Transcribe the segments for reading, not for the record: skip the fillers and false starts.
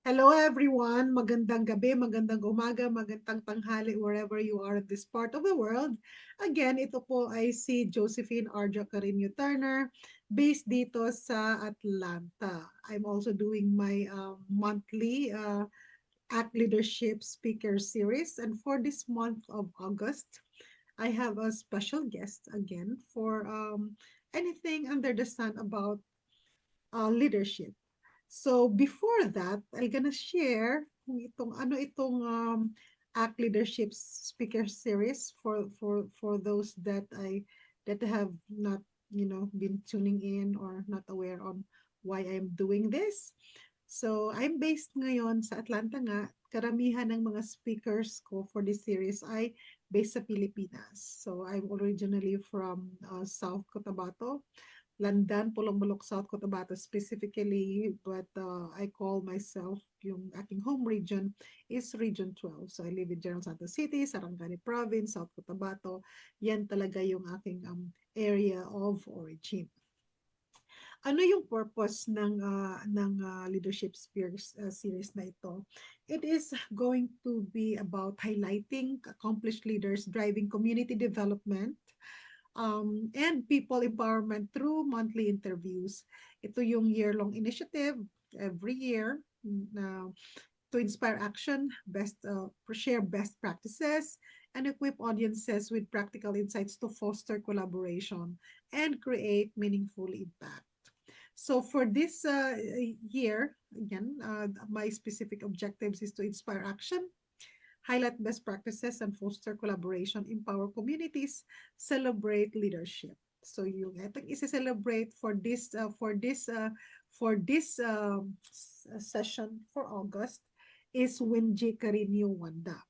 Hello everyone, magandang gabi, magandang umaga, magandang tanghali wherever you are in this part of the world. Again, ito po ay si Josephine Arjo Carino Turner, based dito sa Atlanta. I'm also doing my monthly ACT Leadership Speaker Series, and for this month of August, I have a special guest again for anything under the sun about leadership. So before that, I'm gonna share kung itong ACT Leadership Speaker Series for those that have not been tuning in or not aware on why I'm doing this. So I'm based ngayon sa Atlanta nga. Karamihan ng mga speakers ko for this series ay based sa Pilipinas. So I'm originally from South Cotabato, Landan, Pulong-Mulok, South Cotabato specifically, but I call myself, yung aking home region is Region 12. So I live in General Santos City, Sarangani Province, South Cotabato. Yan talaga yung aking area of origin. Ano yung purpose ng leadership series na ito? It is going to be about highlighting accomplished leaders driving community development and people empowerment through monthly interviews. Ito yung year-long initiative every year na to inspire action, share best practices, and equip audiences with practical insights to foster collaboration and create meaningful impact. So for this year, again, my specific objectives is to inspire action, highlight best practices and foster collaboration, empower communities, celebrate leadership. So yung itong isi-celebrate for this session for August is Wenji Carino Wanda.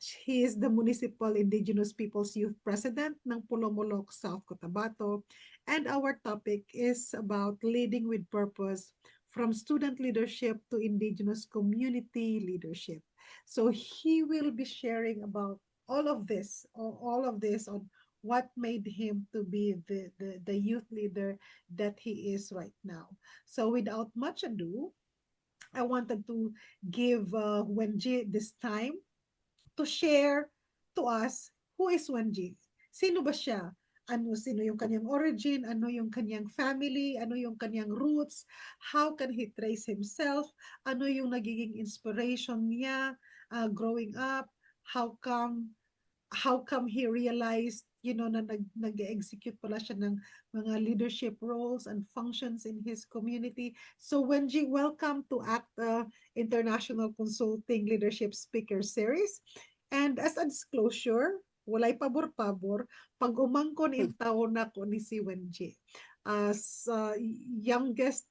He is the Municipal Indigenous Peoples Youth President ng Pulomolok, South Cotabato. And our topic is about leading with purpose from student leadership to indigenous community leadership. So he will be sharing about all of this on what made him to be the youth leader that he is right now. So without much ado, I wanted to give Wenji this time to share to us who is Wenji. Sino ba siya? Sino yung kanyang origin? Ano yung kanyang family? Ano yung kanyang roots? How can he trace himself? Ano yung nagiging inspiration niya growing up? How come he realized na nag-execute pala siya ng mga leadership roles and functions in his community. So Wenji, welcome to ACT International Consulting Leadership Speaker Series. And as a disclosure, walay pabor-pabor, pag umangkon in taon na ko ni si Wenji. As youngest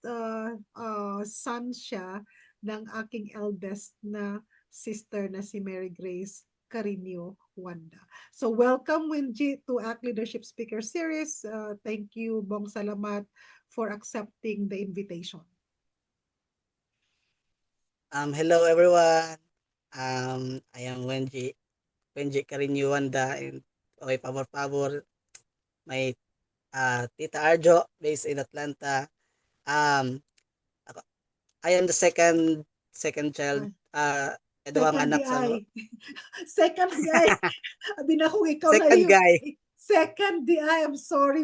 son siya ng aking eldest na sister na si Mary Grace Carino Wanda. So welcome Wenji to ACT Leadership Speaker Series. Thank you, Bong Salamat, for accepting the invitation. Hello everyone. I am Wenji Carino Wanda, and okay, pabor-pabor. My Tita Arjo based in Atlanta. Um, ako- I am the second child. Duhang Second anak sa DI. Second DI. Abi na kung ikaw na second yung guy. second DI. I'm sorry,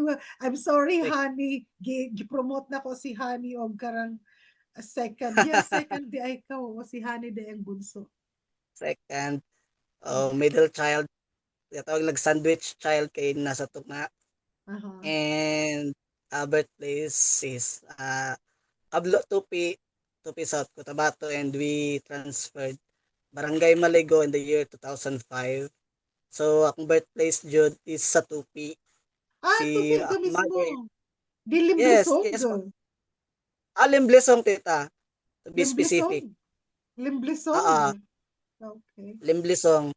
Sec- honey. Gi-promote na ko si honey og karang second. Yes, second DI ka o si honey de ang bunso. Second, middle child. Tawag sandwich child kay nasa tugna. Aha. And birthplace is Ablo Tupi, South Cotabato, and we transferred Barangay Maligo in the year 2005. So, akong birthplace jud is sa Tupi. Si Tupi ka akong mismo. mother, Di yes, Limblisong. yes po. Limblesong tita, to be Limblisong. specific. Limblisong. Okay. Limblesong.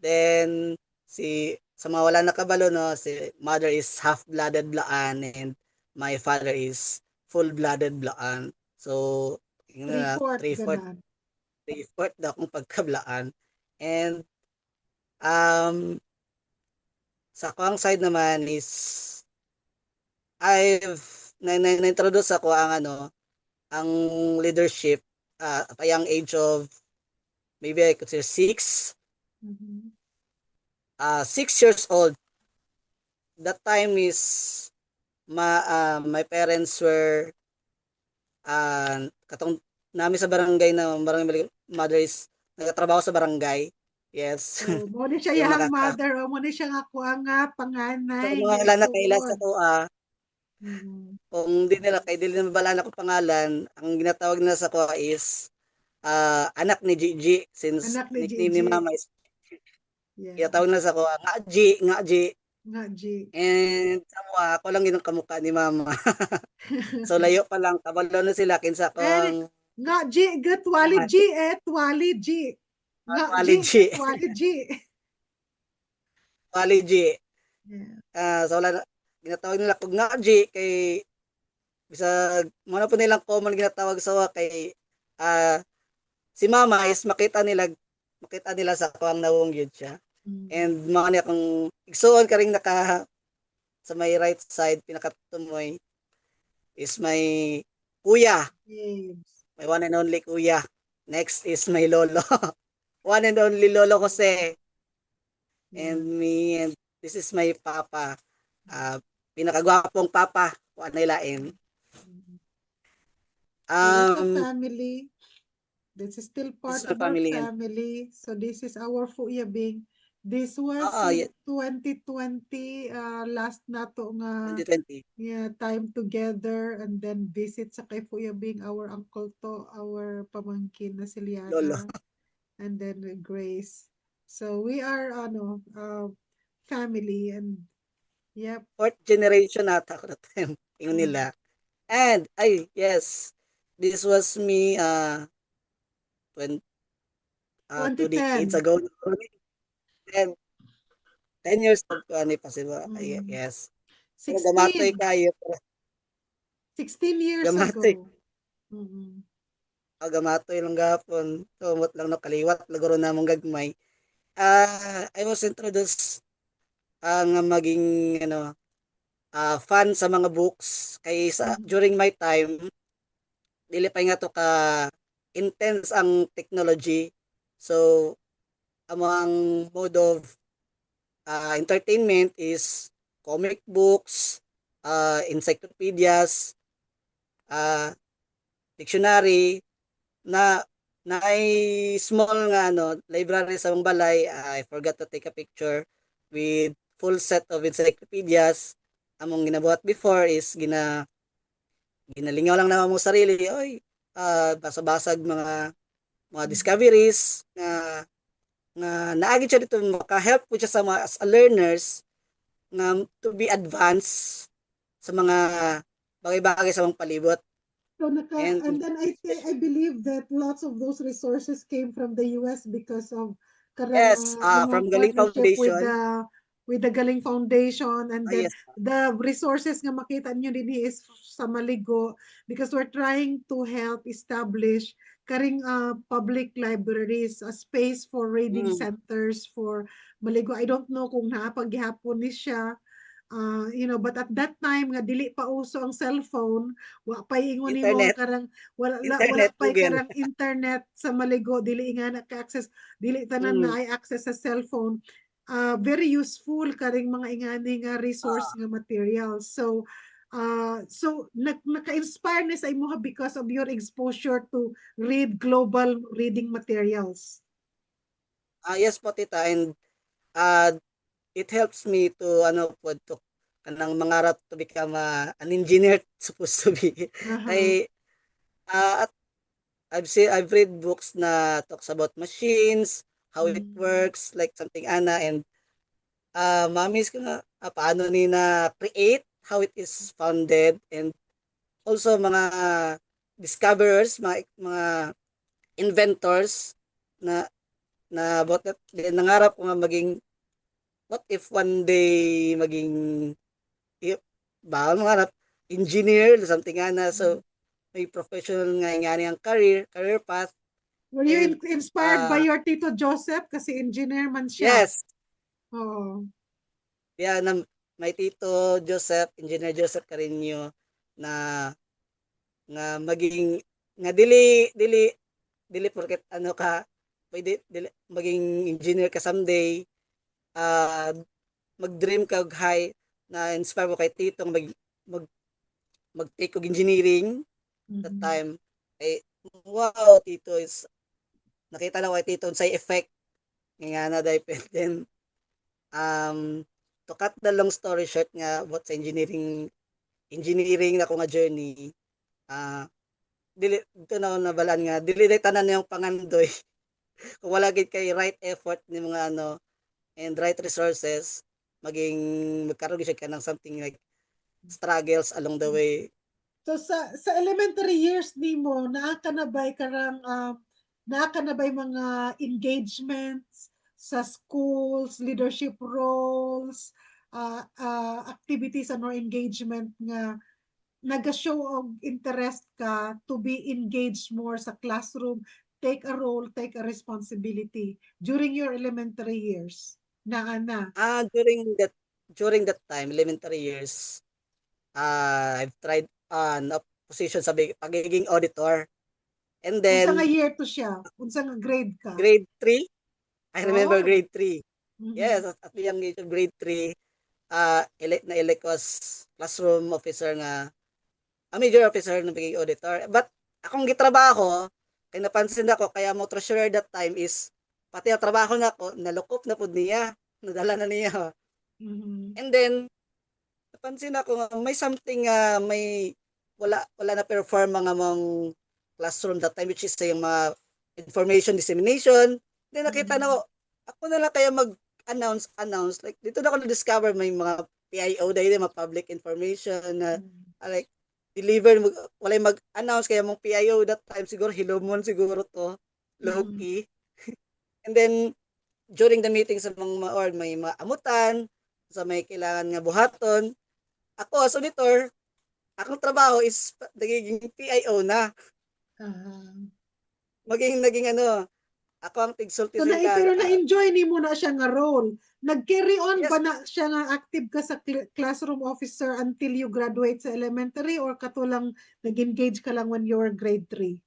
Then, sa mga wala nakabalo, no, si mother is half-blooded Blaan and my father is full-blooded Blaan. So, yun na, Three-fourth three-fourth, ganan. three-fourth na akong pagkablaan. And, um, sa akong side naman is, na-introduce ako ang ang leadership at a young age of maybe I could say 6, Mhm. 6 years old. That time is my parents were katong namin sa barangay na barangay mother is nagatrabaho sa barangay. Yes. So, mo ni siya So yang mother o mo ni siya nga kuha nga so panganay nga mga anak kay ila sa igsuon. kuha, Mm. kung di nila kay dili na mabalaan ako pangalan, ang ginatawag nila sa kuha is anak ni Gigi since Anak ni nickname ni Gigi. mama is Yeah. ginatawag nila sa kuha nga G. Nga G. And sa kuha ako lang yun ang kamukha ni mama. So layo pa lang kabalo na sila kinsa Eh, kong nga G, gatwali G eh, twali G. Nga G, college. gatwali G. College. Yeah. So wala na, ginatawag nila kog nga G kay bisag mo na po nilang common ginatawag sa wa kay ah si mama is makita nila sa kuang nawong yun siya. Mm. And mga niya kung igsuon ka ring naka sa may right side pinakatumoy is may kuya, James. my one and only kuya. Next is my lolo. One and only lolo Jose. Yeah. And me, and this is my papa. Pinakagwapong papa kung ano ilain. Mm. So that's a Um, family. This is still this is part my of our family and family. So this is our Fuyabing. This was yeah, 2020 last nato nga 2020 yeah, time together and then visit sa kay Fuyabing our uncle to our pamangkin na si lolo. Liana and then Grace. So we are family and yep. Fourth generation ata ako na time. Yung Mm. nila. And, ay, yes. This was me 20, 2 decades 2010. ago. 10, 10 years ago, ano pa sila. Mm. Yes. So, gamatoy 16. kayo. 16 years Gamatoy. ago. Mm. Gamatoy lang gapon. Tumot lang no, kaliwat. Laguro na mong gagmay. I was introduced nga maging ano, fan sa mga books. Kay Mm. during my time, dili pa nga to ka intense ang technology. So, ang mode of entertainment is comic books, encyclopedias, uh, dictionary, na na ay small nga library sa mong balay. I forgot to take a picture with full set of encyclopedias. Among ginabuhat before is ginalingaw lang naman mo sarili. Oy, basa-basag mga Mm. discoveries nga naagi siya dito maka-help po siya sa mga as a learners nga to be advanced sa mga bagay-bagay sa mga palibot. So And and then I believe that lots of those resources came from the US because of karang yes, from Galing partnership Foundation. with the Galing Foundation and then Yes, the resources nga makita niyo din is sa Maligo because we're trying to help establish karing public libraries, a space for reading mm, centers for Maligo. I don't know kung napaghapon ni siya. But at that time nga dili pa uso ang cellphone, wa pay ingon nimo internet, karang wala internet, pay Google. karang internet sa Maligo, dili nga na-access, dili tanan Mm, na ay access sa cellphone. Very useful karing mga ingani nga resource ah, nga materials. So naka-inspire ni sa imo because of your exposure to read global reading materials. yes po tita, and uh, it helps me to po to kanang mangarap to become an engineer supposed to be. Aha. Kay at I've read books na talks about machines, how it Mm. works, like something ana, and mamis ko nga paano ni na create, how it is founded, and also mga discoverers, mga inventors na about that nangarap ko nga maging what if one day maging if, ba mangarap engineer something ana, so may professional nga ang career path. Were you And inspired by your Tito Joseph? Kasi engineer man siya. yes, Oo. yeah, na may Tito Joseph, Engineer Joseph Carino na maging nga dili dili dili porket ano ka pwede dili, maging engineer ka someday. Ah, mag-dream ka og high na inspire mo kay titong mag mag-take og engineering that Mhm. time. Eh, wow, tito is nakita na ko kay tito unsay effect nga na dahil then um to cut the long story short nga about sa engineering na ko nga journey. Ah, dili dito na ako nabalaan nga dili day tanan yung pangandoy kung wala gid kay right effort ni mga ano and right resources maging magkaroon gyud siya ka ng something like struggles along the way. So sa elementary years nimo naa ka na ba'y karang naa ka na ba'y mga engagements sa schools, leadership roles, activities or engagement nga naga-show og interest ka to be engaged more sa classroom, take a role, take a responsibility during your elementary years? Naa na. During that time elementary years, I've tried an position sa pagiging auditor and Unsa nga then year to siya? Unsa nga grade ka? grade 3. I remember Oh. grade 3. Yes, Mhm. at the young age of grade 3, elect was classroom officer nga, a major officer ng pagiging auditor. But akong gitrabaho, kay napansin ako, kaya mo treasurer that time is, pati ang trabaho na ako, nalukop na po niya, nadala na niya. Mhm. And then, napansin ako nga, may something, may, wala na perform mga mong classroom that time, which is yung mga information dissemination. Then nakita na Mhm. ako na lang kaya announce. Like, dito na ako na-discover may mga PIO dahil mga public information na Mhm. like deliver wala mag-announce kaya mong PIO that time siguro hilomon siguro to low Mhm. key. And then during the meeting sa mga or may mga amutan sa may kailangan nga buhaton, ako as auditor, akong trabaho is nagiging PIO na. Ah. Naging ano, ako ang tigsulti So sa pero ka. na-enjoy ni mo na siya nga role. Nag-carry on ba Yes, na siya nga active ka sa classroom officer until you graduate sa elementary or katulang nag-engage ka lang when you were grade 3?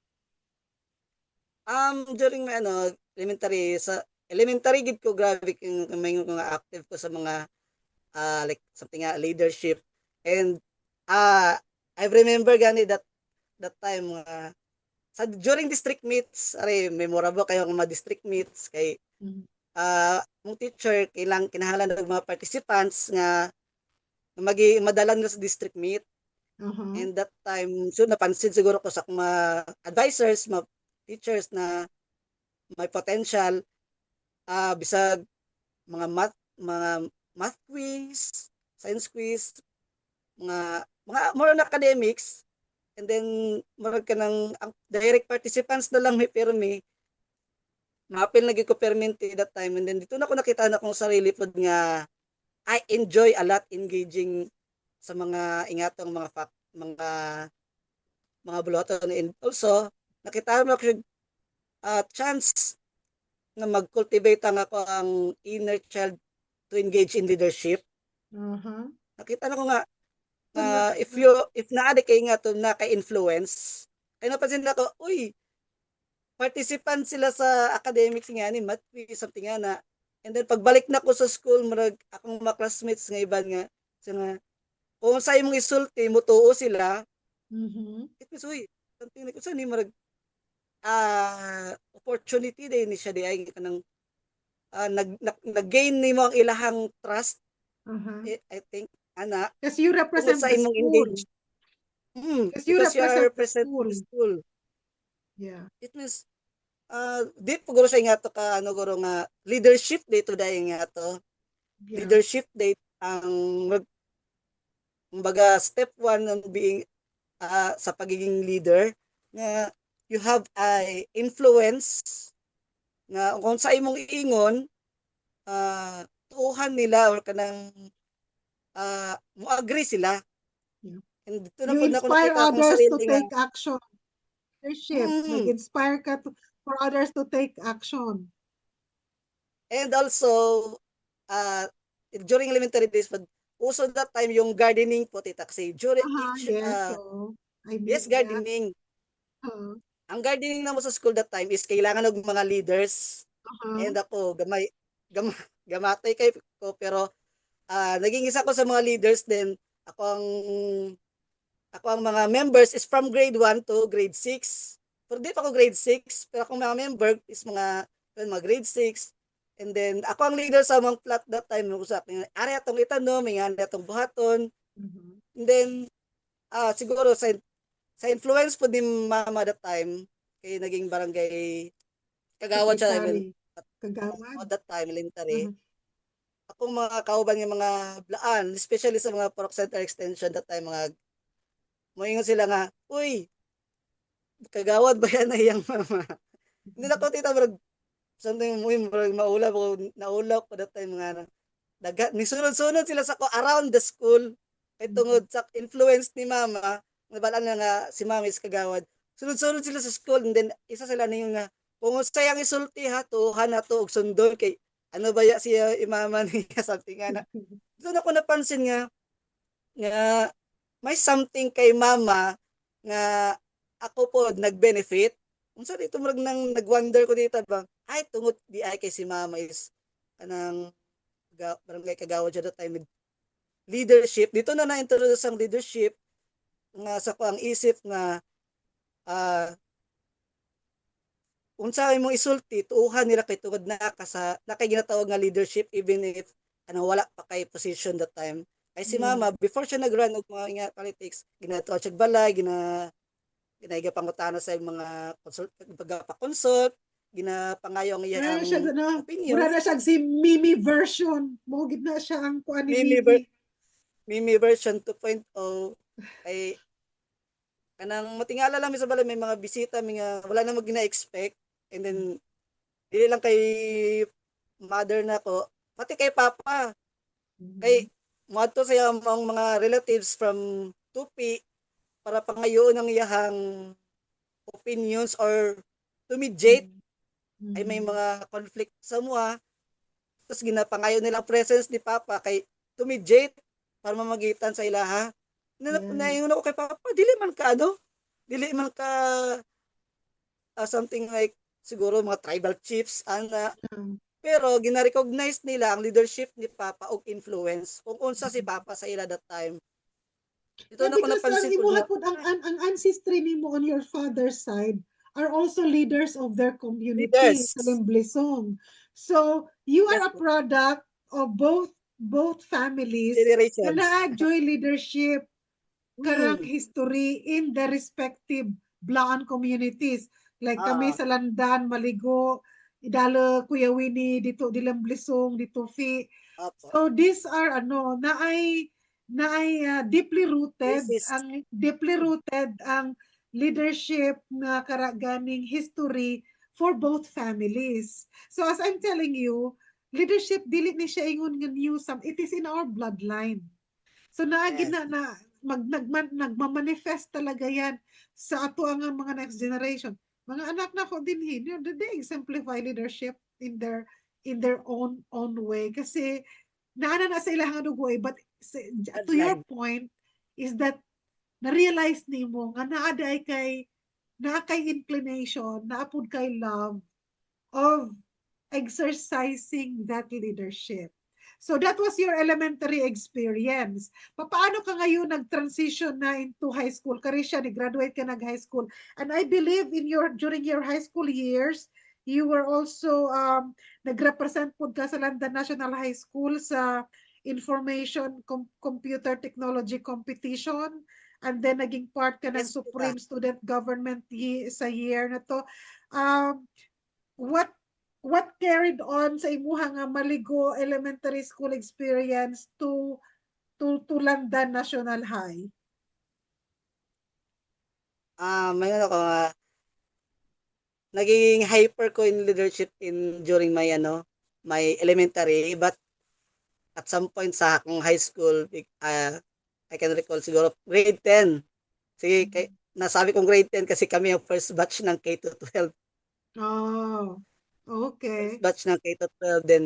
during my ano, elementary gid ko grabe yung may mga active ko sa mga like something nga leadership and uh, I remember gani that time sa during district meets are memorable kayo ang mga district meets kay Mhm. mong teacher kinahanglan ng mga participants nga madalan na sa district meet. Uh-huh. And that time, so napansin siguro ko sa mga advisors, mga teachers na may potential, bisag mga math quiz, science quiz, mga more on academics, and then marag ka ng ang direct participants na lang may permi, mapil lagi ko perminti that time, and then dito na ko nakita na kong sarili pod nga I enjoy a lot engaging sa mga ingatong mga buluhaton and also nakita mo ko chance na mag-cultivate ang ako ang inner child to engage in leadership. Uh-huh. Nakita na ko nga So, na, if naadi kay nga to naka-influence, kaya napansin na ko, uy, participant sila sa academics nga ni math quiz, something nga na. And then pagbalik na ko sa school, marag akong mga classmates nga iban nga, so nga, kung sa imong isulti, mutuo sila, mhm. it means, uy, something like, saan ni marag, opportunity din ni siya di ay kanang nag-gain ni mo ang ilahang trust, Uh-huh. I think, ana, Because you tungod represent sa the imong school. engage. Because you Because you are represent the present in the school. school. Yeah. It means, di po guro siya nga to ka, ano guro nga, leadership day to day nga to. Yeah. Leadership day, kumbaga, step one ng being, sa pagiging leader, nga you have a influence, nga kung sa imong iingon, tuuhan nila or kanang, mo agree sila. Yeah. And dito na You po na ako inspire nakita akong others to sarili nga, take action. Leadership. mm, Nag-inspire ka for others to take action. and also, uh, during elementary days, uso that time yung gardening po, tita, kasi during Uh-huh. each, Yes. So, I yes, miss that. gardening. Uh-huh. ang gardening na mo sa school that time is kailangan ng mga leaders. Uh-huh. And ako, gam, gamatay kay ko, pero naging isa ko sa mga leaders din. Ako ang mga members is from grade 1 to grade 6. Pero di pa ako grade 6, pero akong mga member is mga grade 6. And then, ako ang leader sa mga plot that time. Usap, ari atong itanom, may nga atong buhaton. Mhm. And then, siguro sa influence po din mama that time, kay naging barangay kagawad siya even Secretary, kagawad. that time, elementary. Uh-huh. Akong mga kauban ng mga blaan, especially sa mga Purok Center Extension that time, mga moingon sila nga, uy, kagawad ba yan na iyang mama? Hindi na ko tita, marag, something mo, marag maulap ko, naulap ko that time nga, nisunod-sunod sila sa ko around the school, kay Mhm. tungod sa influence ni mama, nabalaan na nga si mama is kagawad, sunod-sunod sila sa school, and then isa sila na yung nga, kung sayang isulti ha, tuhan na to, og sundon, kay ano ba ya siya imama niya, something nga na. Doon ako napansin nga may something kay mama nga ako po nag-benefit. Unsa dito murag nang nag-wonder ko dito ba? Ay tungod di ay kay si mama is kanang barangay kagawad siya that time with leadership. Dito na na-introduce ang leadership nga sa ko ang isip nga ah unsa imong isulti tuuhan nila kay tungod na ka sa na kay ginatawag nga leadership even if wala pa kay position that time. Kay si Yeah. mama before siya nag-run og mga nga politics, ginatuwa siya balay, ginaiga pangutana sa mga pagpa-consult, ginapangayo ang Mura na siya, iyang ano, mura opinions. na siya si Mimi version. Mogit na siya ang kuan ni Mimi, Mimi. Mimi version 2.0 kay kanang matingala lang mi sa balay may mga bisita mga wala na magina-expect, and then dili lang kay mother na ko pati kay papa kay Mhm. moadto sa iyang mga relatives from Tupi para pangayoon ang iyahang opinions or to mediate Mhm. ay may Mhm. mga conflict sa mua, tapos ginapangayo nilang presence ni Papa kay to mediate para mamagitan sa ilaha. Yes. Naingon ako kay Papa, dili man ka dili man ka something like siguro mga tribal chiefs ana, Yeah. pero gina-recognize nila ang leadership ni Papa og influence kung unsa si Mhm. Papa sa ila that time. Ito Yeah, na ko because ang napansin po imuha nga, po ang ancestry nimo on your father's side are also leaders of their community sa leaders. Limblisong. So, you Yes are a po. product of both families na Generations. na-enjoy leadership karang Hmm. history in the respective Blaan communities. Like kami Ah, sa Landan, Maligo, Idala, Kuya Winnie, dito Dilamblisong, dito Fi. opo. So these are Racist. deeply rooted ang leadership na karaganing history for both families. So as I'm telling you, leadership dili ni siya ingon nga new some, it is in our bloodline. So naagi Yes. na nagmamanifest talaga yan sa ato ang mga next generation. Mga anak na ko din they exemplify leadership in their own way kasi naana na sa ilang way, but to your Bloodline. point is that na-realize nimo nga naa kay inclination, naapod kay love of exercising that leadership. So that was your elementary experience. Paano ka ngayon nag-transition na into high school? Karisha, nag-graduate ka nag-high school. And I believe during your high school years, you were also nag-represent po ka sa London National High School sa Information Computer Technology Competition. And then naging part ka ng Yes, tita. Supreme Student Government sa year na to. Um, what what carried on sa imuha nga Maligo Elementary School experience to Landan National High? May ano ko nga, naging hyper ko in leadership during my elementary, but at some point sa akong high school, I can recall siguro grade 10. Sige, nasabi kong grade 10 kasi kami yung first batch ng K to 12. Oh, First okay. batch ng K to 12. Then,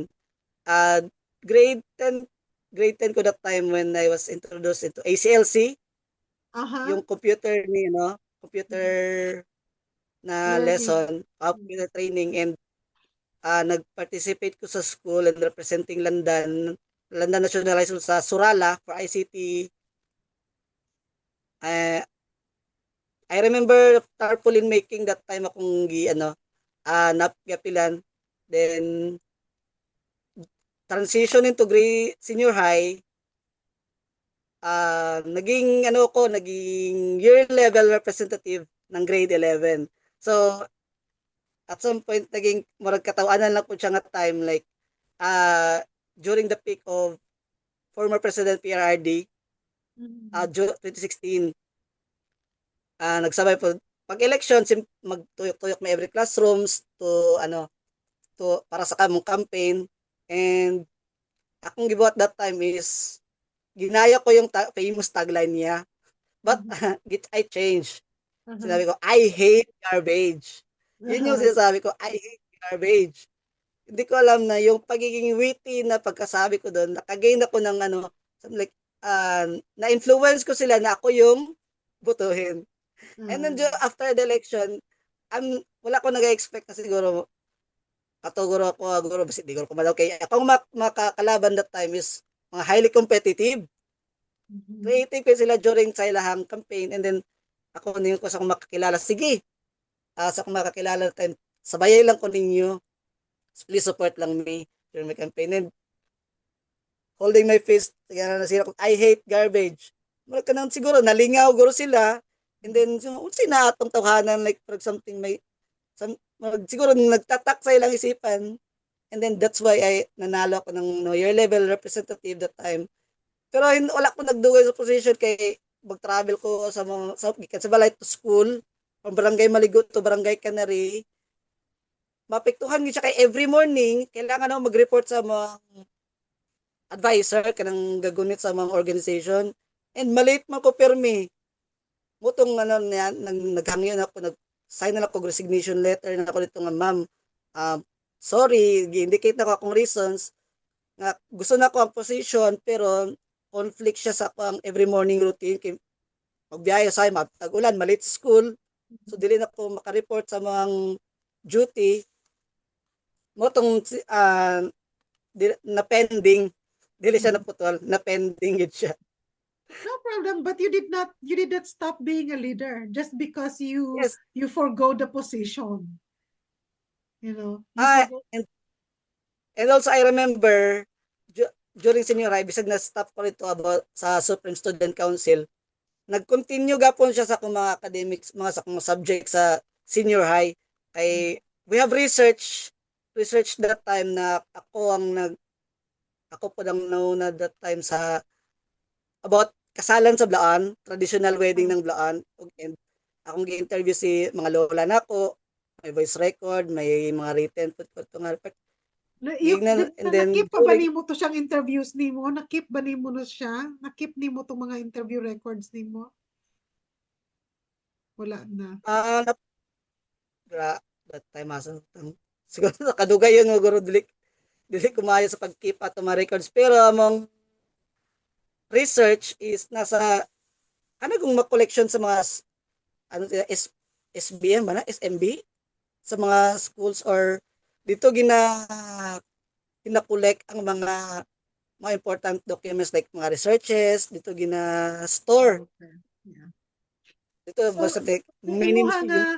uh, grade 10, grade 10 ko that time when I was introduced into ACLC, Aha. yung computer computer na Learning. lesson, training, and nag-participate ko sa school and representing London National High School sa Surala for ICT. Uh, I remember tarpaulin making that time akong napyapilan. Then transition into senior high, naging year level representative ng grade 11. So at some point naging murag katawanan lang po siya nga time like uh, during the peak of former President PRRD, Mhm. 2016. Nagsabay po pag election magtuyok-tuyok may every classrooms to para sa kamong campaign, and akong gibuhat that time is ginaya ko yung famous tagline niya, but Mhm. I changed. Uh-huh. Sinabi ko, I hate garbage. Yun yung Uh-huh. sinasabi ko, I hate garbage. Hindi ko alam na yung pagiging witty na pagkasabi ko doon, nakagain ako ng something like, na-influence ko sila na ako yung butuhin. And then Uh-huh. after the election, wala ko nag-expect na siguro, katuguro ako, guro, basta di ko kumalaw. Kaya akong makakalaban that time is mga highly competitive. Mhm. Creative ko sila during sa ilahang campaign, and then ako niyo ko sa akong makakilala. Sige, sa akong makakilala that time, sabayay lang ko ninyo. Please support lang me during my campaign. And holding my fist, kaya na sila, I hate garbage. Mura ka nang siguro, nalingaw guro sila. And then, unsi na atong tawhanan, like, for something may, siguro nagtatak sa ilang isipan. And then, that's why I nanalo ako ng year level representative that time. Pero wala ko nagdugay sa position kay mag-travel ko sa mga, gikan sa balay to school, from barangay Maligo to barangay Canary. Mapektuhan gid siya kay every morning, kailangan ako mag-report sa mga advisor kanang gagunit sa mga organization, and malate man ko permi mutong niya naghangyon ako, nag-sign na ako resignation letter na ako dito nga, ma'am, sorry, gi-indicate na ko akong reasons nga gusto na ko ang position pero conflict siya sa akong every morning routine kay magbiyahe sa tag-ulan malate sa school, so dili na ko maka-report sa mga duty motong na pending, dili siya Mhm. naputol, na pending gid siya. No problem, but you did not stop being a leader just because Yes. you forgo the position. You Ah, forgo. and also I remember during senior high, bisag na stop ko rito about sa Supreme Student Council, nag-continue gapon siya sa akong mga academics, sa akong subject sa senior high. Kay we have research that time na ako po lang nauna that time sa about kasalan sa Blaan, traditional wedding ng Blaan, and akong gi-interview si mga lola nako, may voice record, may mga written put ko nga gignan, and then Nakip pa ba nimo to siyang interviews nimo? Nakip ba nimo na siya? Nakip nimo to mga interview records nimo? Wala na. nap that time asa siguro sa kadugay yun siguro dili kumayo sa pag-keep at mga records, pero among research is nasa kung ma-collection sa mga SBM ba na SMB sa mga schools, or dito gina-collect ang mga important documents like mga researches dito gina-store Okay. Yeah. dito basta So, like kung minim imuha nga, yun.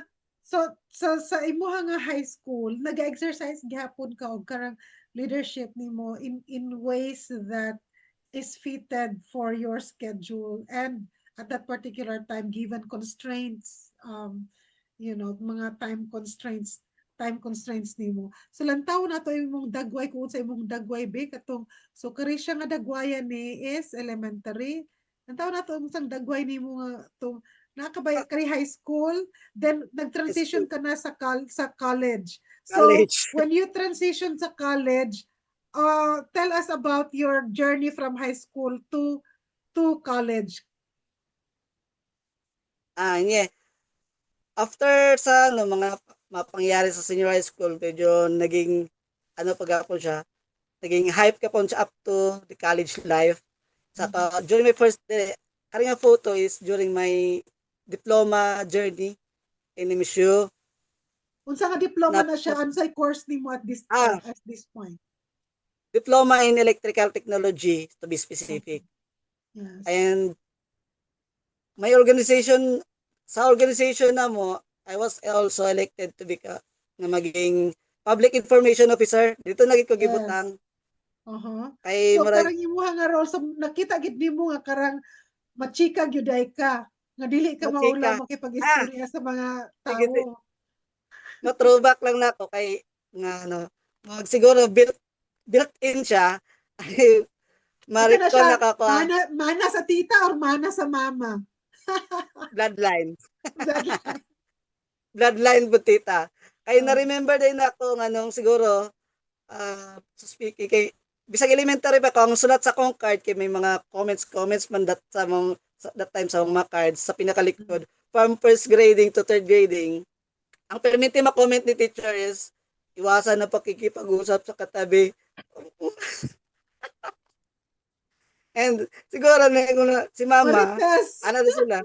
sa imuha nga high school, nag-exercise gihapon ka og karang leadership nimo in ways that is fitted for your schedule and at that particular time given constraints, mga time constraints nimo. So lantaw na to imong dagway kung sa imong dagway be katong so kari siya nga dagwayan ni is elementary. Lantaw na to imong sang dagway nimo nga to nakabay kari high school, then nag-transition ka na sa college. So College. when you transition sa college, tell us about your journey from high school to college. Yeah. After sa mga mapangyari sa senior high school, medyo naging pag-ako siya, naging hype ka po siya up to the college life. Mhm. Saka during my first karing photo is during my diploma journey in MSU. Unsa nga diploma na, na siya? Unsay course nimo at this point? diploma in electrical technology to be Okay. specific. Yes. And may organization, sa organization na mo, I was also elected to be na maging public information officer. Dito naging ko Yes. gibutang kay So murag karang imuha nga role, so nakita gid nimo nga karang machika gyuday ka nga dili ka maula machika. Ah, makipag-istorya sa mga sige, sige. tao. Ma-throwback lang nako kay nga ano, mag siguro built in siya. Ay, Ika na ma-recall siya, na kako mana sa tita or mana sa mama? bloodline. Bloodline. Bloodline butita. Kay Uh, na-remember din ako nga nung siguro so speaking kay bisag elementary pa ko ang sulat sa akong card kay may mga comments man that time sa mga cards sa pinakalikod from first grading to third grading. Ang permiti ma-comment ni teacher is iwasan na pakikipag-usap sa katabi. And siguro na si mama, Marites. ano na sila,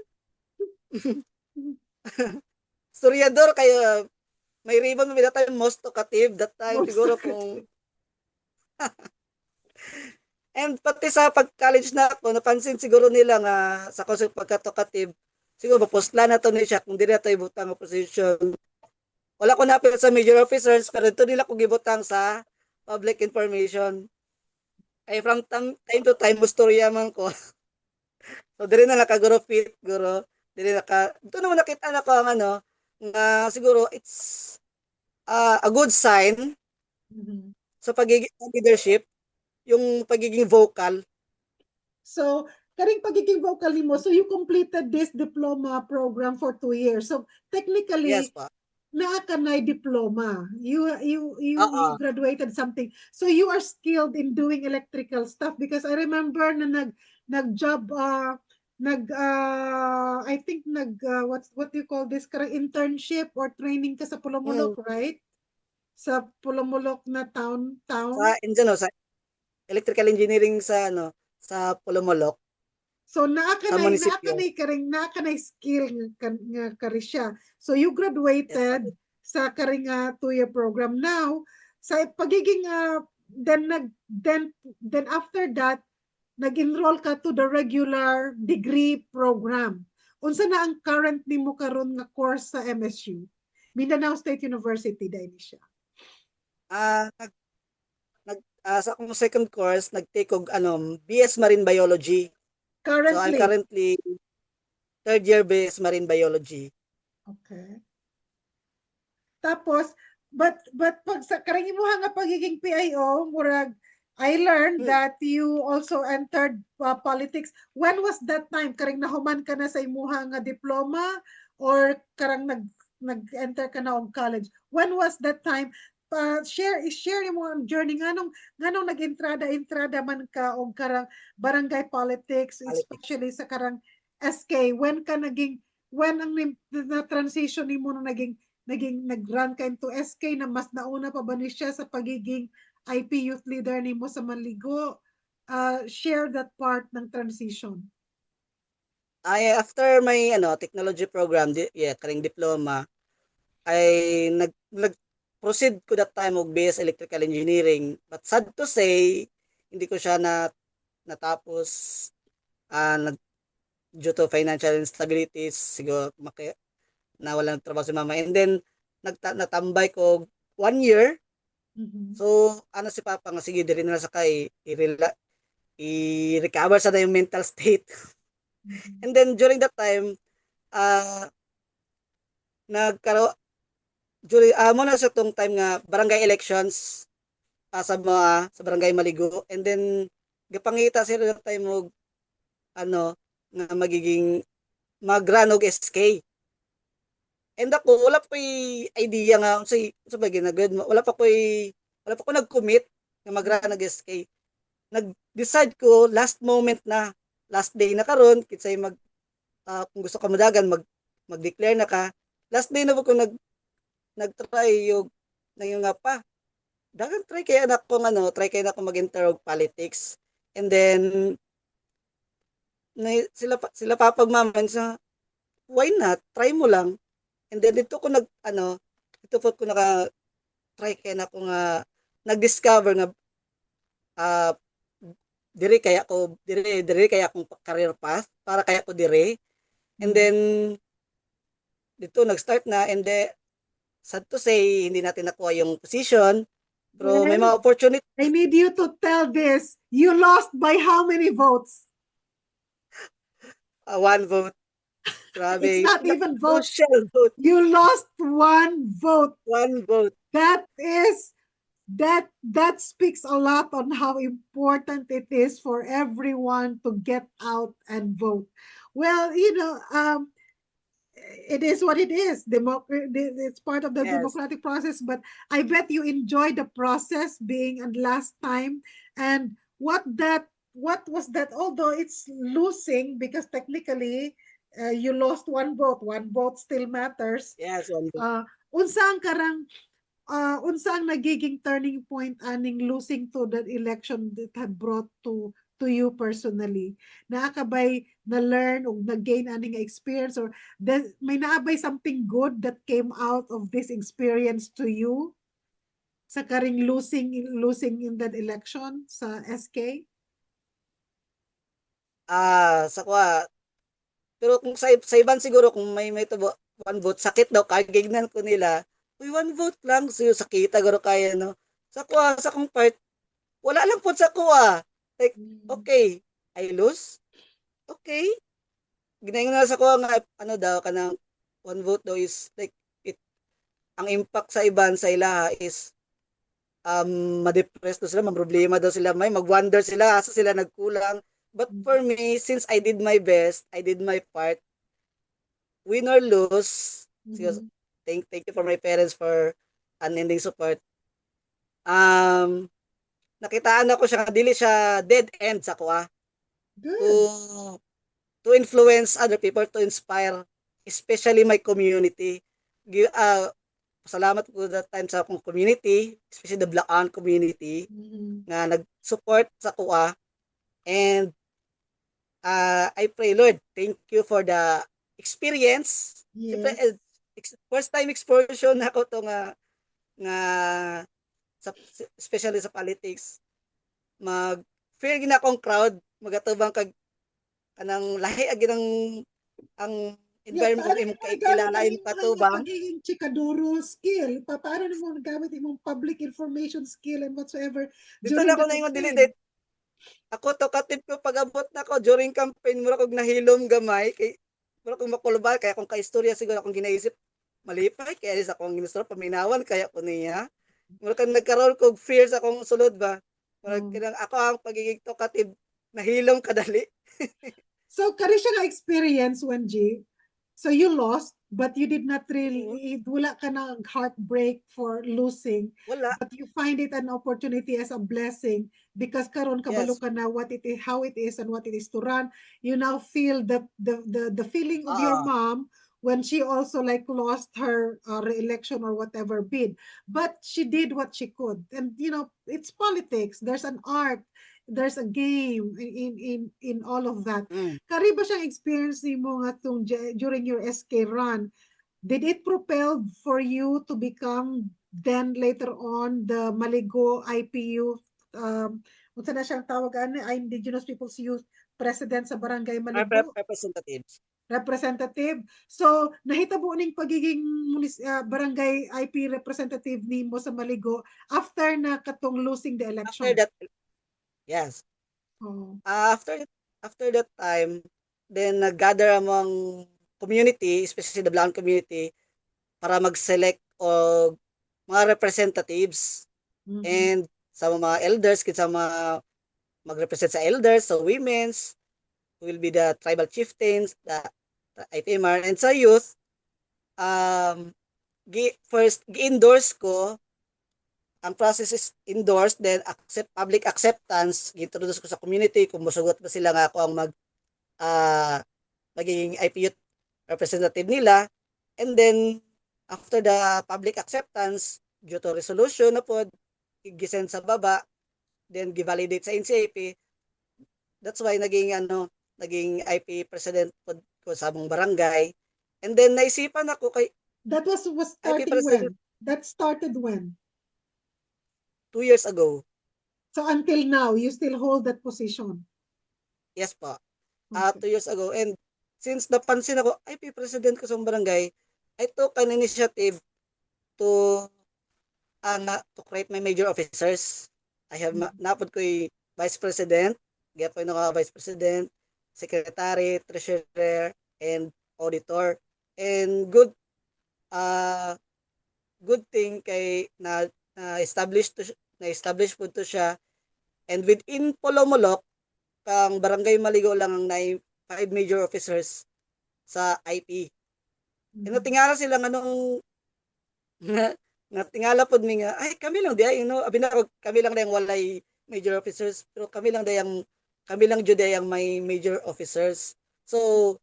storyador kayo, may ribbon mo that time, most talkative that time, Most siguro sakit. kung, and pati sa pag-college na ako, napansin siguro nila nga sa kung pagka-talkative, siguro mapostla na to ni siya kung di na tayo butang ng position. Wala ko napil sa major officers, pero ito nila ko gibutang sa public information. Ay from time to time, mustorya man ko. So, dili na nakaguro fit, guro. Dili naka, ito naman nakita na ko ang ano, nga siguro it's a good sign Mhm. sa pagiging leadership, yung pagiging vocal. So, karing pagiging vocal nimo, so you completed this diploma program for 2 years. So, Yes technically, pa. naa ka na diploma. You Oo. graduated something. So you are skilled in doing electrical stuff because I remember na nag-job I think what do you call this, karang internship or training ka sa Mm. Pulomolok, right? Sa Pulomolok na Sa, town. ano, sa electrical engineering sa, ano, sa Pulumolok, So sa naa ka munisipyo. na karing naa ka na skill nga kari siya. So you Yes pa. graduated sa karing 2-year program. Now, sa pagiging then after that nag-enroll ka to the regular degree program. Unsa na ang current nimo karon nga course sa MSU? Mindanao State University dahil siya. Ah, nag, sa akong second course, nag-take og, ano, BS Marine Biology. So, I'm Currently. currently third year BS Marine Biology. Okay. Tapos, but pag sa karang imuha nga pagiging PIO, murag, I learned Hmm. that you also entered politics. When was that time? Karang nahuman ka na sa imuha nga diploma or karang nag-enter ka na og college? When was that time? Share mo ang journey nganong nag-entrada man ka og karang barangay politics, Politics. especially sa karang SK. When ang na transition nimo no naging nag-run ka into SK na mas nauna pa ba ni siya sa pagiging IP youth leader nimo sa Manligo? Share that part ng transition. Ay, after my, ano, technology program, karing diploma, ay nag-proceed ko that time og BS Electrical Engineering. But sad to say, hindi ko siya natapos nag due to financial instabilities, siguro nawalan ng trabaho si mama. And then, natambay ko 1 year. Mhm. So, ano si Papa nga, sige, diri na sakay, i-recover sa na yung mental state. Mhm. And then, during that time, uh, nagkaro during mo na sa tong time nga barangay elections sa barangay Maligo, and then gapangita sila that time og ano nga magiging mag-run og SK. And ako wala pa idea nga sa bagay na good, wala pa ko nag-commit nga mag-run Mhm. og SK. Nag-decide ko last moment na, last day na karon kinsay kung gusto ka madagan mag-declare na ka. Last day na ko nag-try yung nga pa. Dagan try kaya na ko mag-enter og politics. And then sila papagmaman sa why not? Try mo lang. And then dito ko ito po ko naka-try kaya na ko nga nag-discover nga ah, diri kaya akong career path para kaya ko dire. And Mm. then dito nag-start na, and sad to say hindi natin nakuha yung position, pero may Well, mga opportunity. I need you to tell this. You lost by how many votes? One vote. It's Grabe. not even votes. Crucial vote. You lost one vote. One vote. That is that speaks a lot on how important it is for everyone to get out and vote. Well, it is what it is. It's part of the Yes. democratic process, but I bet you enjoyed the process being and last time. And what was that? Although it's losing because technically you lost one vote. One vote still matters. Yes, one vote. Uh, unsang karang unsa ang nagiging turning point aning losing to the election that had brought to you personally? Naa ka ba'y na-learn o nag-gain aning experience or may naabay something good that came out of this experience to you sa karing losing in that election sa SK? Sa kuha. Pero kung sa iban siguro kung may tubo, one vote, sakit daw, kagignan ko nila. Uy, one vote lang, so sakita garo kaya, no? Sa kuha, sa kong part, wala lang po sa kuha. Like, Mm. okay, I lose? Okay. Ginayon na sa kuha nga, ano daw, kanang one vote daw is, like, it, ang impact sa iban sa ilaha is, ma-depress daw sila, problema daw sila, may mag-wonder sila, asa sila nagkulang. But for me, since I did my best, I did my part, win or lose, because Mhm. thank you for my parents for unending support. Um, Nakitaan ako siya, dili siya dead end sa kuha. Good. To, to influence other people, to inspire, especially my community. Salamat po that time sa akong community, especially the Blaan community, Mhm. nga nag-support sa kuha. And I pray, Lord, thank you for the experience. Siyempre, Yes. first time exposure na ako to nga sa, especially sa politics, mag feel gina akong crowd, magatubang kag kanang lahi agi ng ang Yeah, environment paano kung mo imong nagamit ang kaikilalain imong nga katubang. pagiging chikaduro skill? Paano mo nagamit imong public information skill and whatsoever Dito during na ako the na yung campaign? dili. Ako talkative ko pag-abot na ko during campaign, mura kog nahilom gamay kay mura kog makulbal kaya kung kaistorya siguro akong ginaisip malipay kaya sa akong ginustra paminawan kaya ko niya. Mura kang nagkaroon kog fear sa akong sulod ba. Mura Oh. kinang ako ang pagiging talkative nahilom kadali. So, kari siya nga experience, Wenji. So, you lost, but you did not Oo, really, wala ka na heartbreak for losing, wala. but you find it an opportunity as a blessing because karon kabalo Yes. ka na what it is, how it is, and what it is to run. You now feel the feeling of your Oo. mom when she also like lost her re-election or whatever bid, but she did what she could, and it's politics. There's an art, there's a game in all of that. Mm. Kari ba siyang experience mo nga during your SK run? Did it propel for you to become then later on the Maligo IPU, unsa na siyang tawagan, Indigenous Peoples Youth President sa Barangay Maligo? Representatives. Representative. So, nahitabo ning pagiging barangay IP representative nimo sa Maligo after na katong losing the After election. that, yes. Oh. After that time, then nag-gather among community, especially the Blaan community, para mag-select og mga representatives Mhm. and sa mga elders, sa mga mag-represent sa elders, sa women's, who will be the tribal chieftains, the ITMR, and sa youth, first, gi-endorse ko, ang process is endorsed, then public acceptance, gi-introduce ko sa community, kung musugot ba sila nga ako ang magiging IPU representative nila, and then, after the public acceptance, due to resolution na po, gisend sa baba, then gi-validate sa NCAP. That's why naging IP president po ko sa among barangay. And then naisipan ako kay That was IP starting president. when? That started when? 2 years ago. So until now, you still hold that position? Yes po. Okay. 2 years ago. And since napansin ako, ay, president ko sa barangay, I took an initiative to to create my major officers. I have napod ko yung vice president, po yung vice president, secretary, treasurer, and auditor. And uh, good thing kay na establish po to siya. And within Polomolok, ang barangay Maligo lang ang 5 major officers sa IP. Natingala sila anong natingala pod mi nga ay kami lang diay abi na kami lang dayang walay major officers pero kami lang jud ang may major officers. So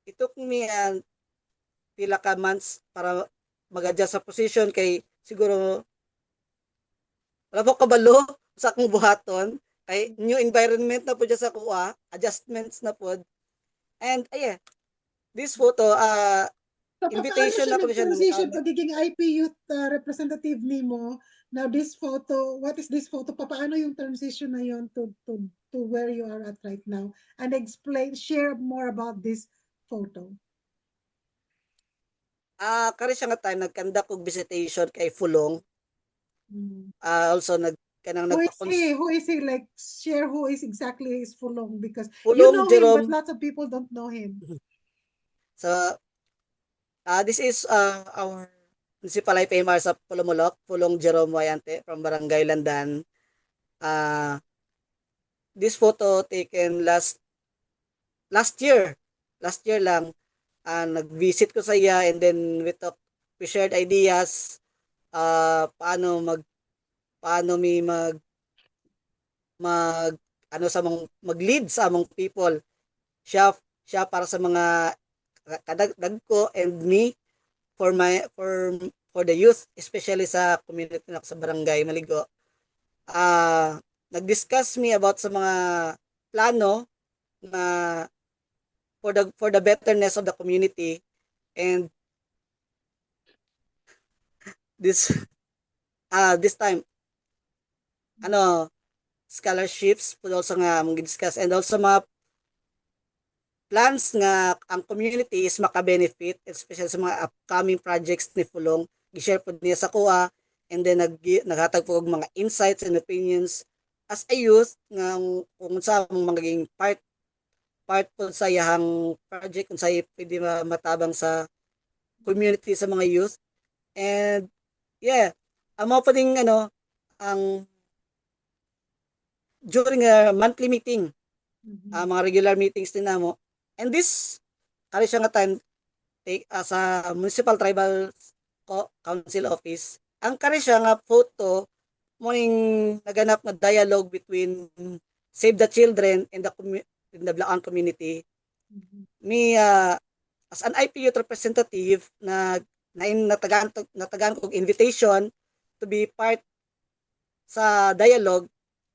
it took me pila ka months para mag-adjust sa position kay siguro wala po kabalo sa akong buhaton kay new environment na po dyan sa kuha, adjustments na po. And this photo So, paano invitation siya na po siya nag-transition pagiging IP youth representative nimo? Now, this photo, what is this photo? Paano yung transition na yun to where you are at right now? And share more about this photo. Kari siya nga time nagkandak og visitation kay Fulong. Also kanang Who is he? Like, share who is exactly is Fulong, because you Fulong know him, but Jerome. lots of people don't know him. So this is our Municipal IPMR sa Pulumulok, Fulong Jerome Wayante from Barangay Landan. This photo taken last year. Last year lang. Nag-visit ko sa iya and then we shared ideas paano mi mag-lead sa among people. Siya para sa mga kadagdag ko and me for the youth, especially sa community na sa Barangay Maligo. Nag-discuss me about sa mga plano na for the betterness of the community. And this time scholarships pud also nga mong discuss and also mga plans nga ang community is maka-benefit, especially sa mga upcoming projects ni Fulong. Gi-share po niya sa kuha and then naghatag po og mga insights and opinions as a youth nga kung sa magiging part po sa iyang project kung sa pwede matabang sa community sa mga youth. And amo pa ding ang during a monthly meeting, mga regular meetings din namo. And this kali siya nga time sa Municipal Tribal Council Office. Ang kari siya nga photo morning naganap na dialogue between Save the Children and the Blaan community. Me as an IP youth representative natagaan ko invitation to be part sa dialogue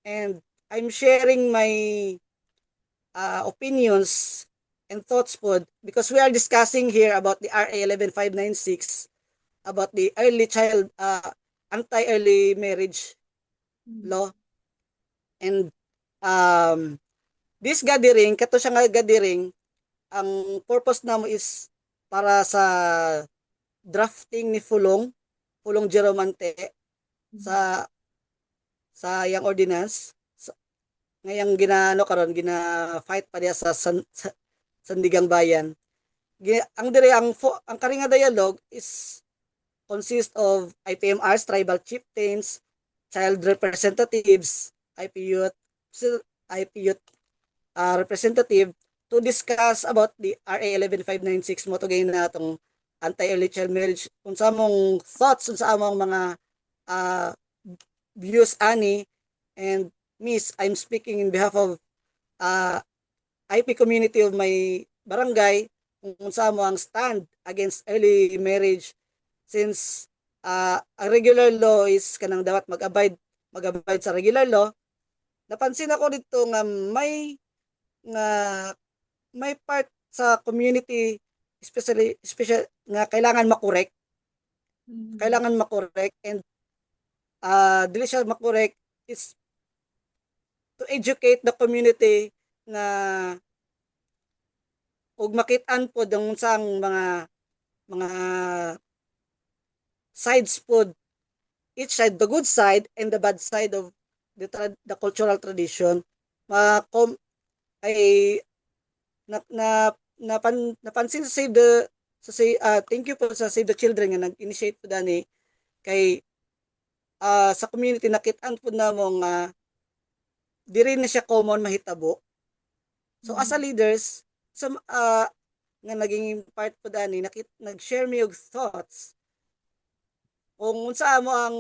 and I'm sharing my opinions and thoughts po because we are discussing here about the RA 11596 about the anti-early marriage law. And this gathering, kato siya nga gathering, ang purpose namo is para sa drafting ni Fulong Jerome Ante sa yang ordinance ngayang gina-fight pa diya sa Sandigang Bayan. Ang karinga dialogue is consist of IPMRs, tribal chieftains, child representatives, IP youth representative to discuss about the RA 11596 mo to gain na itong anti-early child marriage. Kung sa among thoughts, kung sa among mga views ani, and Miss, I'm speaking in behalf of IP community of my barangay kung sa mo ang stand against early marriage since ang regular law is kanang dapat mag-abide sa regular law. Napansin ako dito nga may part sa community especially nga kailangan makorek Mhm. kailangan makorek, and dili siya makorek is to educate the community na ug makit-an pod ang unsang mga sides pod, each side, the good side and the bad side of the cultural tradition. Ma ay napansin sa Save the thank you po sa Save the Children nga nag-initiate po dani kay sa community nakit-an po namo nga diri na siya common mahitabo. So as a Mhm. leaders sa nga naging part po dani nag-share me og thoughts kung unsa mo ang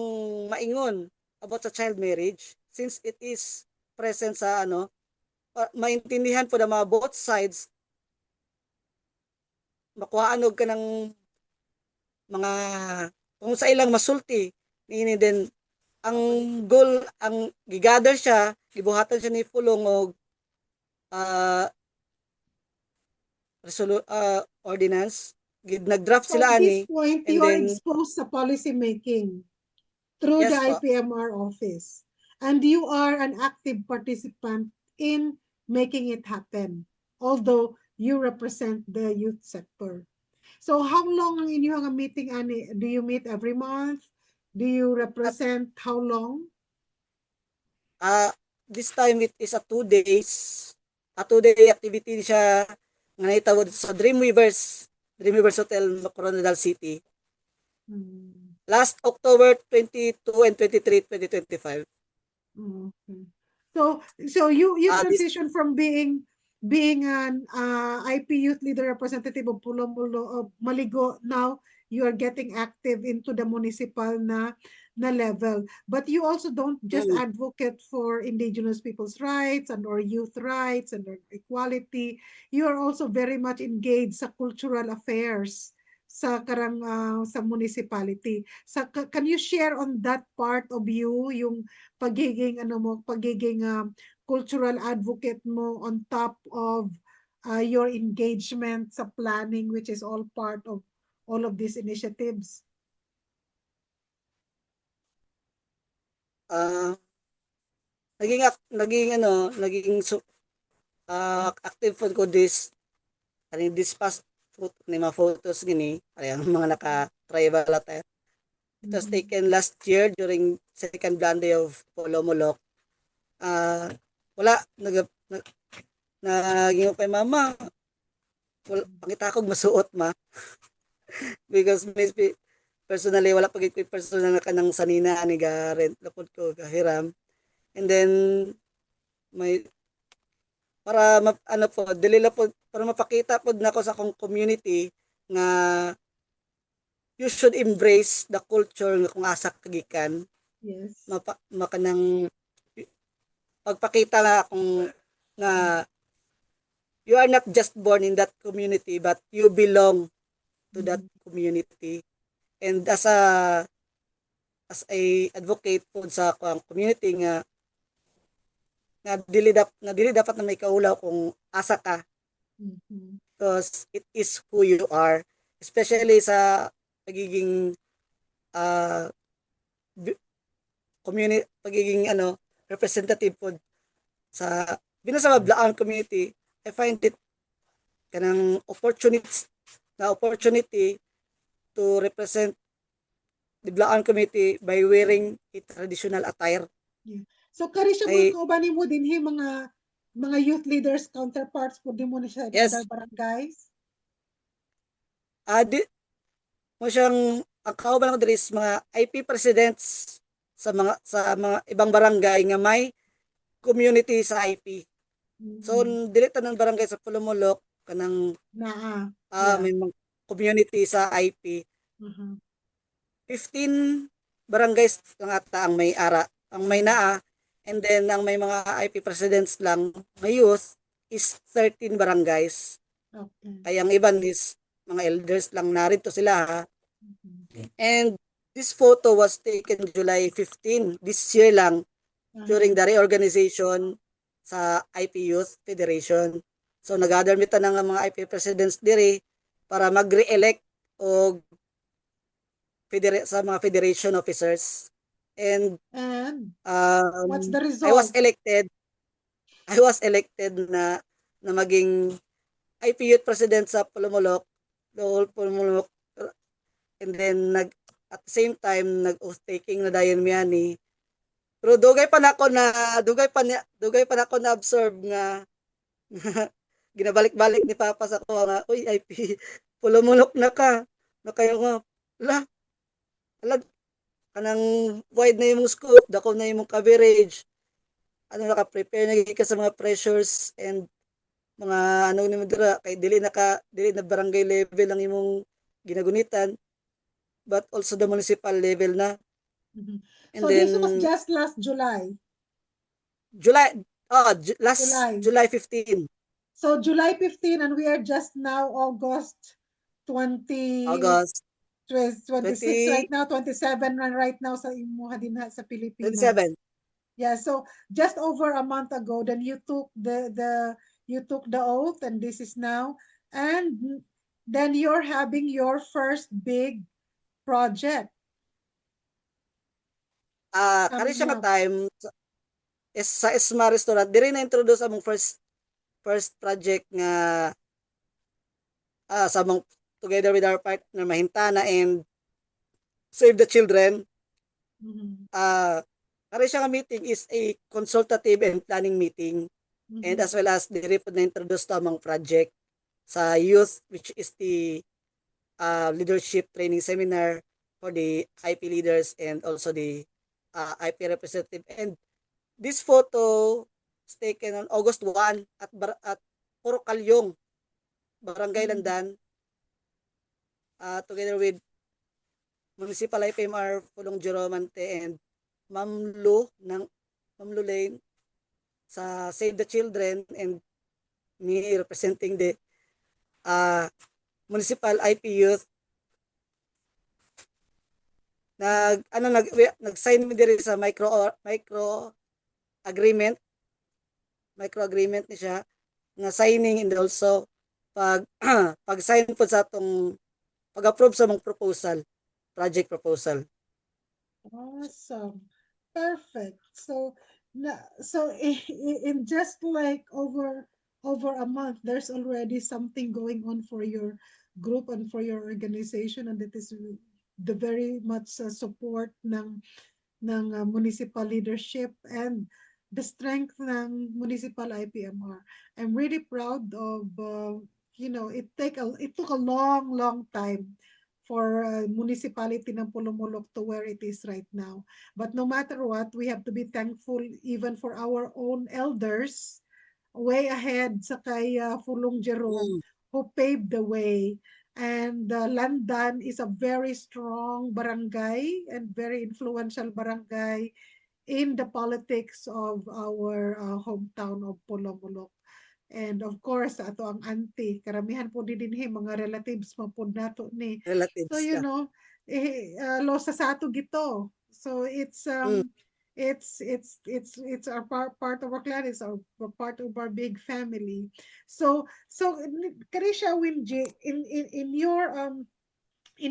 maingon about sa child marriage, since it is present sa maintindihan po na mga both sides, makuhaan og kanang mga kung sa ilang masulti niini din ang goal, ang gigather siya, gibuhatan siya ni pulong og uh, ordinance, nag-draft So sila at this ani, point, and you are then exposed sa policy making through the yes po. IPMR office. And you are an active participant in making it happen, although you represent the youth sector. So how long ang inyong meeting, ani? Do you meet every month? Do you At represent how long? this time it is a 2 days, a 2 day activity siya nga nahitawod sa Dreamweavers Hotel, Coronadal City. Hmm. Last October 22 and 23, 2025. Okay. So you This transition from being an IP youth leader representative of Pulo of Maligo. Now you are getting active into the municipal na level. But you also don't just mm, advocate for indigenous people's rights and or youth rights and or equality. You are also very much engaged sa cultural affairs sa municipality. Can you share on that part of you, yung pagiging cultural advocate mo on top of your engagement sa planning, which is all part of all of these initiatives? uh, naging active po ko this past ni mga photos gini ay ang mga naka tribal attire. It was Mhm. taken last year during second Blonde of Polomolok. Ah, wala naging pa mama, wala pangita kog masuot ma because maybe personally wala pagit ko personal na kanang sanina ani ga rent na pod ko gahiram, and then may para ano po dili la po para mapakita pod nako sa akong community nga you should embrace the culture nga kung asa kagikan, Yes. makanang pagpakita nga akong nga you are not just born in that community but you belong to that Mhm. community, and as a advocate po sa community nga dili dapat na may kaulaw kung asa ka, Mhm. because it is who you are, especially sa pagiging uh, community, pagiging representative po sa binasa Mablaan community. I find it kanang opportunity to represent the Blaan community by wearing a traditional attire. Yeah. So kari siya mga Kay kaubanin mo din mga youth leaders counterparts po din mo na siya in other yes, barangays. di mo siyang ang kauban ko diri is mga IP presidents sa mga ibang barangay nga may community sa IP. So Mhm. dili tanang barangay sa Pulumulok kanang Yeah. may mga community sa IP. Mhm. 15 barangays lang ata ang may ara, ang may Mhm. naa, and then ang may mga IP presidents lang may youth is 13 barangays. Okay. Kaya ang iban is mga elders lang, narito sila ha. Mhm. And this photo was taken July 15 this year lang during Uh-huh. the reorganization sa IP Youth Federation. So nag-gather mita ng mga IP presidents diri para mag-re-elect o sa mga federation officers. And And what's um, the I was result? elected I was elected na maging IP Youth President sa Pulumulok, the whole Pulumulok. And then at the same time nag-oath taking na dayon mi ani. Pero dugay pa nako na absorb nga ginabalik-balik ni Papa sa ko nga, uy IP, Pulumulok na ka. Na kayo nga, la, ala, kanang wide na imong scope, dako na imong coverage. Ano naka-prepare na ka sa mga pressures and mga ano nimo dira kay dili na barangay level ang imong ginagunitan but also the municipal level na. Mhm. And So this was then just last July. July last July. July 15, So July 15, and we are just now August 20, August 26 right 20, now, 27 right now sa imuha din sa Pilipinas. 27. Yeah, so just over a month ago, then you took the oath, and this is now, and then you're having your first big project Kani coming siya nga up. time is sa Isma Restaurant diri na introduce among first project nga sa among together with our partner Mahintana and Save the Children. Mhm, Kani siya nga meeting is a consultative and planning meeting and mhm, as well as diri po na introduce to among project sa youth which is the leadership training seminar for the IP leaders and also the IP representative. And this photo is taken on August 1 at Puro Kalyong, Barangay mhm. Landan, together with Municipal IPMR Pulong Joromante and Ma'am Lu ng Ma'am Lu Lane sa Save the Children and me representing the uh, Municipal IP Youth. Nag-sign mi diri sa agreement, micro agreement ni siya nga signing and also pag pag sign po sa atong pag-approve sa mong proposal, project proposal. Awesome. Perfect. So so in just like over a month, there's already something going on for your group and for your organization, and it is the very much support ng municipal leadership and the strength ng municipal IPMR. I'm really proud of it took a long time for municipality ng Pulumulok to where it is right now. But no matter what, we have to be thankful even for our own elders way ahead sa kay Fulong Jerome Mm, who paved the way. And Landan is a very strong barangay and very influential barangay in the politics of our hometown of Polomolok. And of course, ato ang auntie, karamihan po din mga relatives man po nato ni. So relatives ka. losa sa ato gito. So Mm, it's our part of our clan, it's our part of our big family. So Karisha Winji, in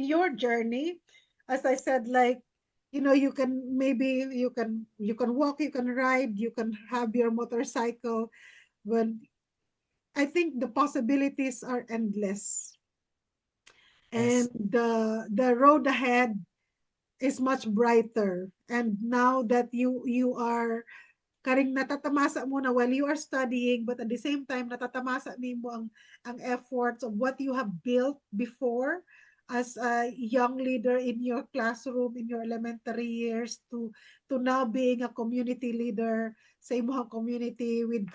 your journey, as I said, like, you can maybe you can walk, you can ride, you can have your motorcycle, but I think the possibilities are endless, and yes. the road ahead is much brighter. And now that you are karing natatamasa mo na while you are studying, but at the same time natatamasa nimo ang efforts of what you have built before as a young leader in your classroom in your elementary years to now being a community leader sa imong community with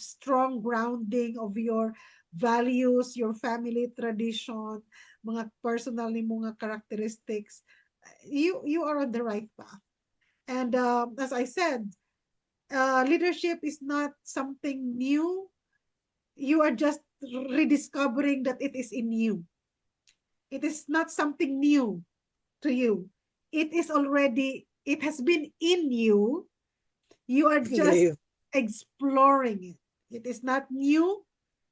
strong grounding of your values, your family tradition, mga personal ni mga characteristics. You are on the right path. And as I said, leadership is not something new. You are just rediscovering that it is in you. It is not something new to you. It has been in you. You are just Believe. exploring it. It is not new.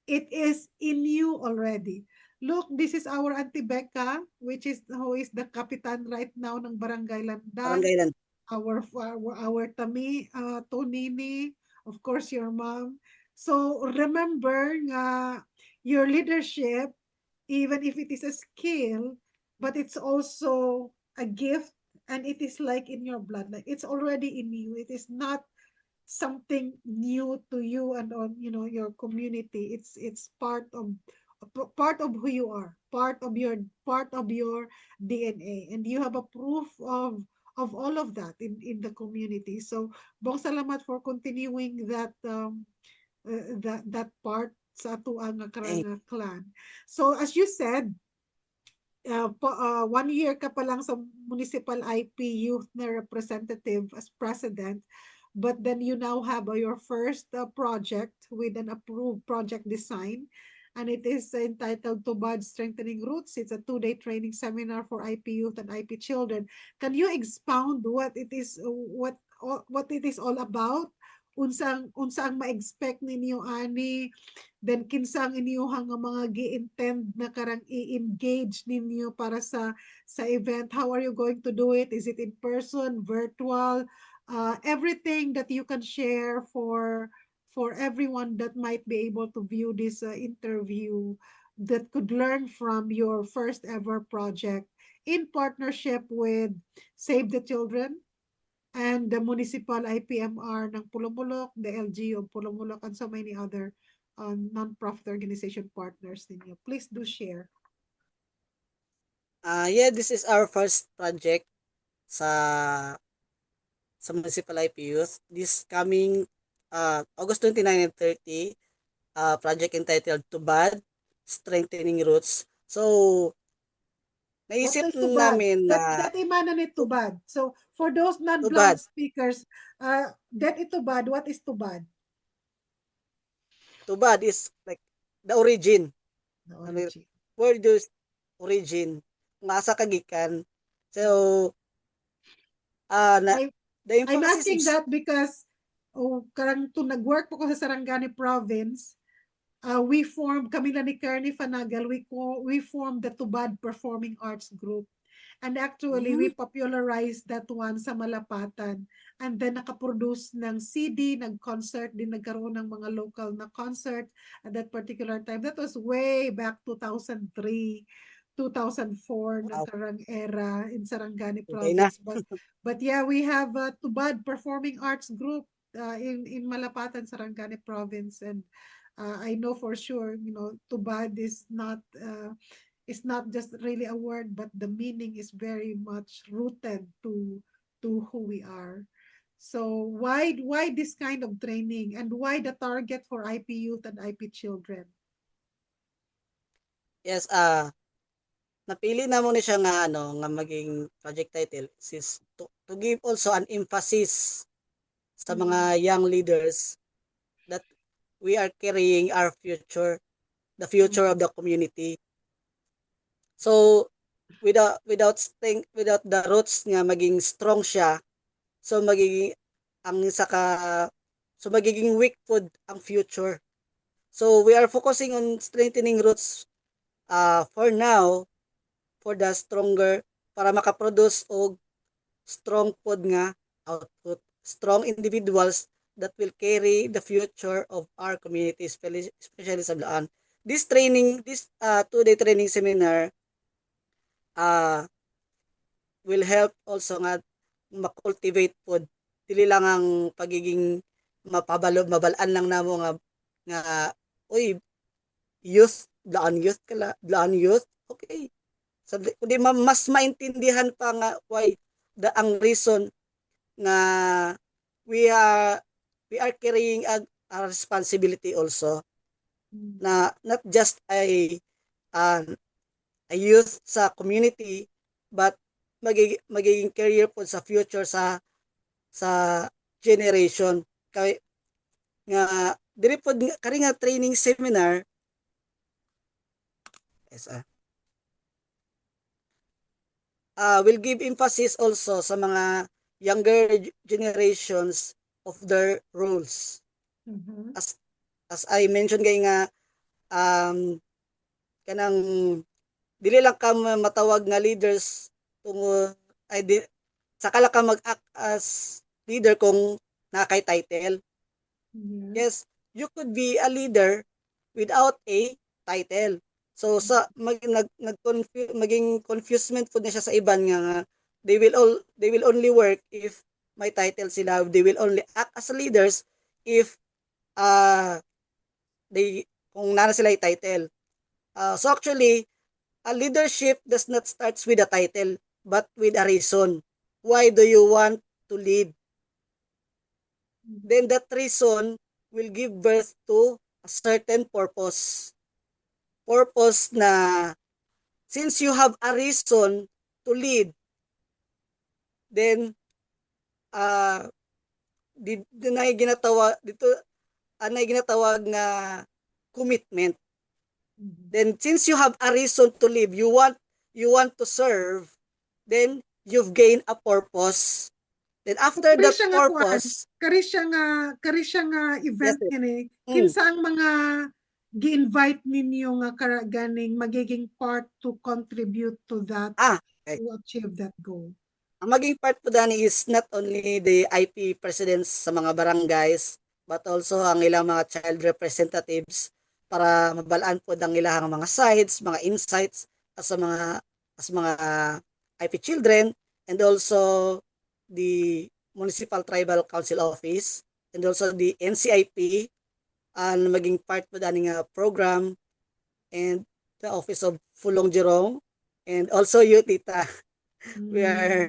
It is in you already. look, this is our Auntie Becca, who is the kapitan right now ng Barangay Landan. Barangay Land. Our Tami, Tonini, of course your mom. So remember nga your leadership, even if it is a skill, but it's also a gift, and it is like in your blood, like it's already in you. It is not something new to you and on your community. It's part of who you are, part of your DNA, and you have a proof of all of that in the community. So bong salamat for continuing that part sa ato ang Eh, karanga clan. So as you said, 1 year ka pa lang sa municipal IP youth na representative as president, but then you now have your first project with an approved project design, and it is entitled Tubad Strengthening Roots. It's a 2-day training seminar for IP youth and IP children. Can you expound what it is all about? Unsang ma-expect ninyo ani, then kinsang inyuhang nga mga gi-intend na karang i-engage ninyo para sa event? How are you going to do it? Is it in person, virtual? Everything that you can share for everyone that might be able to view this interview, that could learn from your first ever project in partnership with Save the Children and the municipal IPMR ng Pulumulok, the LGU of Pulumulok, and so many other non-profit organization partners ninyo. Please do share. yeah, this is our first project sa Municipal IP Youth. This coming August 29 and 30, project entitled Tubad, Strengthening Roots. So, What naisip is tubad? namin na That imana ni tubad. So for those non-blank Tubad, speakers, that itubad, what is tubad? Tubad is like the origin. The Ano, origin. word is origin. Kung asa kagikan. So, na, I, the I'm emphasis asking is, that because karang to nag-work po ko sa Sarangani province, kami na ni Kearney Fanagal, we formed the Tubad Performing Arts Group. And actually, we hmm, popularized that one sa Malapatan. And then nakaproduce ng CD, nag-concert din, nagkaroon ng mga local na concert at that particular time. That was way back 2003, 2004, ng wow, karang era in Sarangani okay na. province. But yeah, we have a Tubad Performing Arts Group in Malapatan, Sarangani province. And I know for sure, Tubad is not just really a word, but the meaning is very much rooted to who we are. So why this kind of training, and why the target for IP youth and IP children? Yes, napili na mo ni siya nga nga maging project title is to give also an emphasis sa mga Mm. young leaders that we are carrying our future, the future of Mm. the community. So without the roots nga maging strong siya, so magiging ang saka so magiging weak food ang future. So we are focusing on strengthening roots for now, for the stronger, para makaproduce og strong food nga output, strong individuals that will carry the future of our community, especially sa Blaan. This 2-day training seminar uh, will help also nga ma-cultivate food. Dili lang ang pagiging mabalaan lang namo nga uy, youth, Blaan youth, okay. So, kundi mas maintindihan pa nga why ang reason nga we are we are carrying a responsibility also, Mm. na not just uh, a youth sa community, but magiging career po sa future sa generation kay nga diri pod kari nga training seminar yes, will give emphasis also sa mga younger generations of their roles, Mhm. as I mentioned kay nga um kanang dili lang ka matawag nga leaders tungo ay di, saka lang ka mag-act as leader kung nakay title. Yes. Yes, you could be a leader without a title. So sa maging confusement pud na siya sa iban nga they will only work if may title sila. They will only act as leaders if uh they kung nara sila yung title. So actually, a leadership does not starts with a title but with a reason. Why do you want to lead? Then that reason will give birth to a certain purpose. Purpose na since you have a reason to lead, then uh, di na ginatawag dito anay ginatawag na commitment. Then since you have a reason to live, you want to serve, then you've gained a purpose. Then after Kari that siya nga kuan, purpose, kari siya nga yes, event yes. ngini. Mm. Kinsa ang mga gi-invite ninyo nga ganing magiging part to contribute to that, Okay. to achieve that goal? Ang maging part po dani is not only the IP presidents sa mga barangays, but also ang ilang mga child representatives para mabalaan po ang ilang mga sides, mga insights as mga IP children, and also the Municipal Tribal Council Office, and also the NCIP ang maging part po dani nga program, and the Office of Fulong Jerome, and also you, Tita. We Mm. are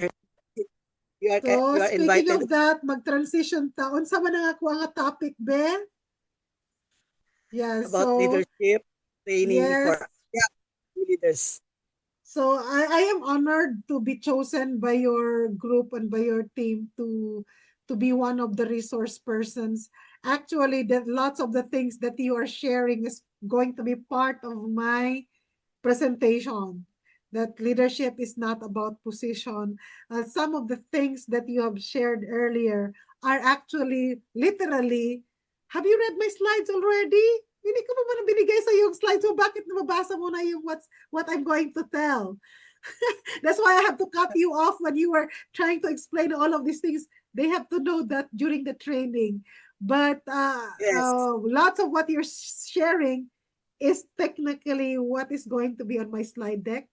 So, you are speaking invited of that, mag-transition ta. Unsa man ang ako nga topic, be? Yeah, about so, leadership training yes. for leaders. So I am honored to be chosen by your group and by your team to be one of the resource persons. Actually, that lots of the things that you are sharing is going to be part of my presentation. That leadership is not about position. Some of the things that you have shared earlier are actually literally. Have you read my slides already? Hindi ko pa man binigay sa yung slides mo. Bakit nababasa mo na yung what I'm going to tell? That's why I have to cut you off when you were trying to explain all of these things. They have to know that during the training. But Yes. lots of what you're sharing is technically what is going to be on my slide deck,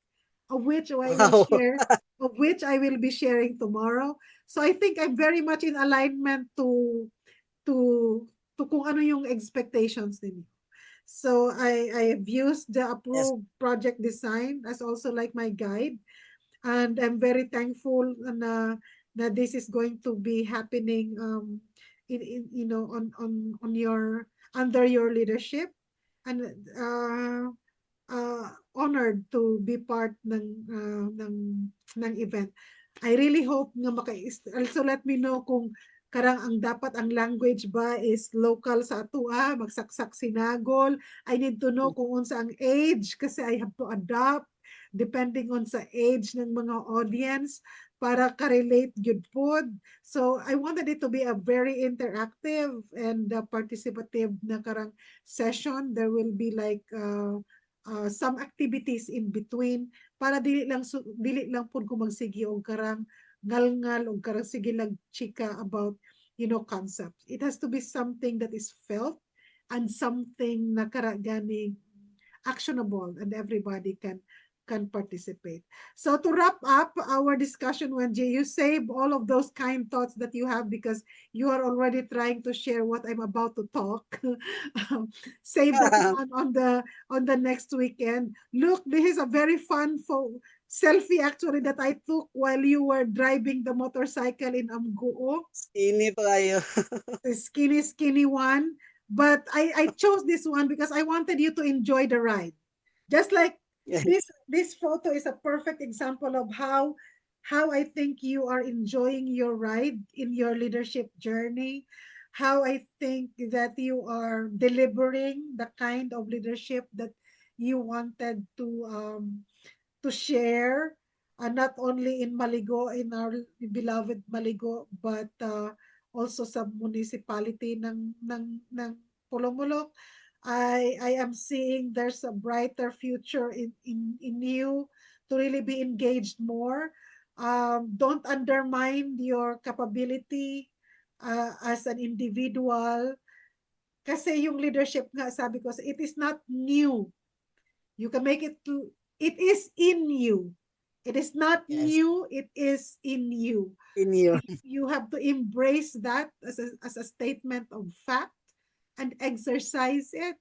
of which I will Wow. share, of which I will be sharing tomorrow. So I think I'm very much in alignment to to kung ano yung expectations ninyo. So I've used the Yes. approved project design as also like my guide, and I'm very thankful na this is going to be happening in on your under your leadership, and honored to be part ng event. I really hope nga also let me know kung karang ang dapat ang language ba is local sa atua, magsaksak sinagol. I need to know kung unsa ang age kasi I have to adapt depending on sa age ng mga audience para ka-relate gyud pod. So I wanted it to be a very interactive and participative na karang session. There will be like some activities in between para dili lang pud ko magsigi og karang ngalngal og karang sige lang chika about concepts. It has to be something that is felt and something na karaganing actionable and everybody can participate. So to wrap up our discussion, Wenji, you save all of those kind thoughts that you have because you are already trying to share what I'm about to talk. Save that one on the next weekend. Look, this is a very fun selfie actually that I took while you were driving the motorcycle in Amguo. Skinny pa kayo. The skinny one. But I chose this one because I wanted you to enjoy the ride. Just like Yes. this photo is a perfect example of how I think you are enjoying your ride in your leadership journey, how I think that you are delivering the kind of leadership that you wanted to share, not only in Maligo, in our beloved Maligo, but also sa municipality ng Pulomolok. I am seeing there's a brighter future in you to really be engaged more. Don't undermine your capability as an individual. Kasi yung leadership nga, sabi ko, it is not new. You can make it to, it is in you. It is not Yes, new, it is in you. in So you. you have to embrace that as a statement of fact and exercise it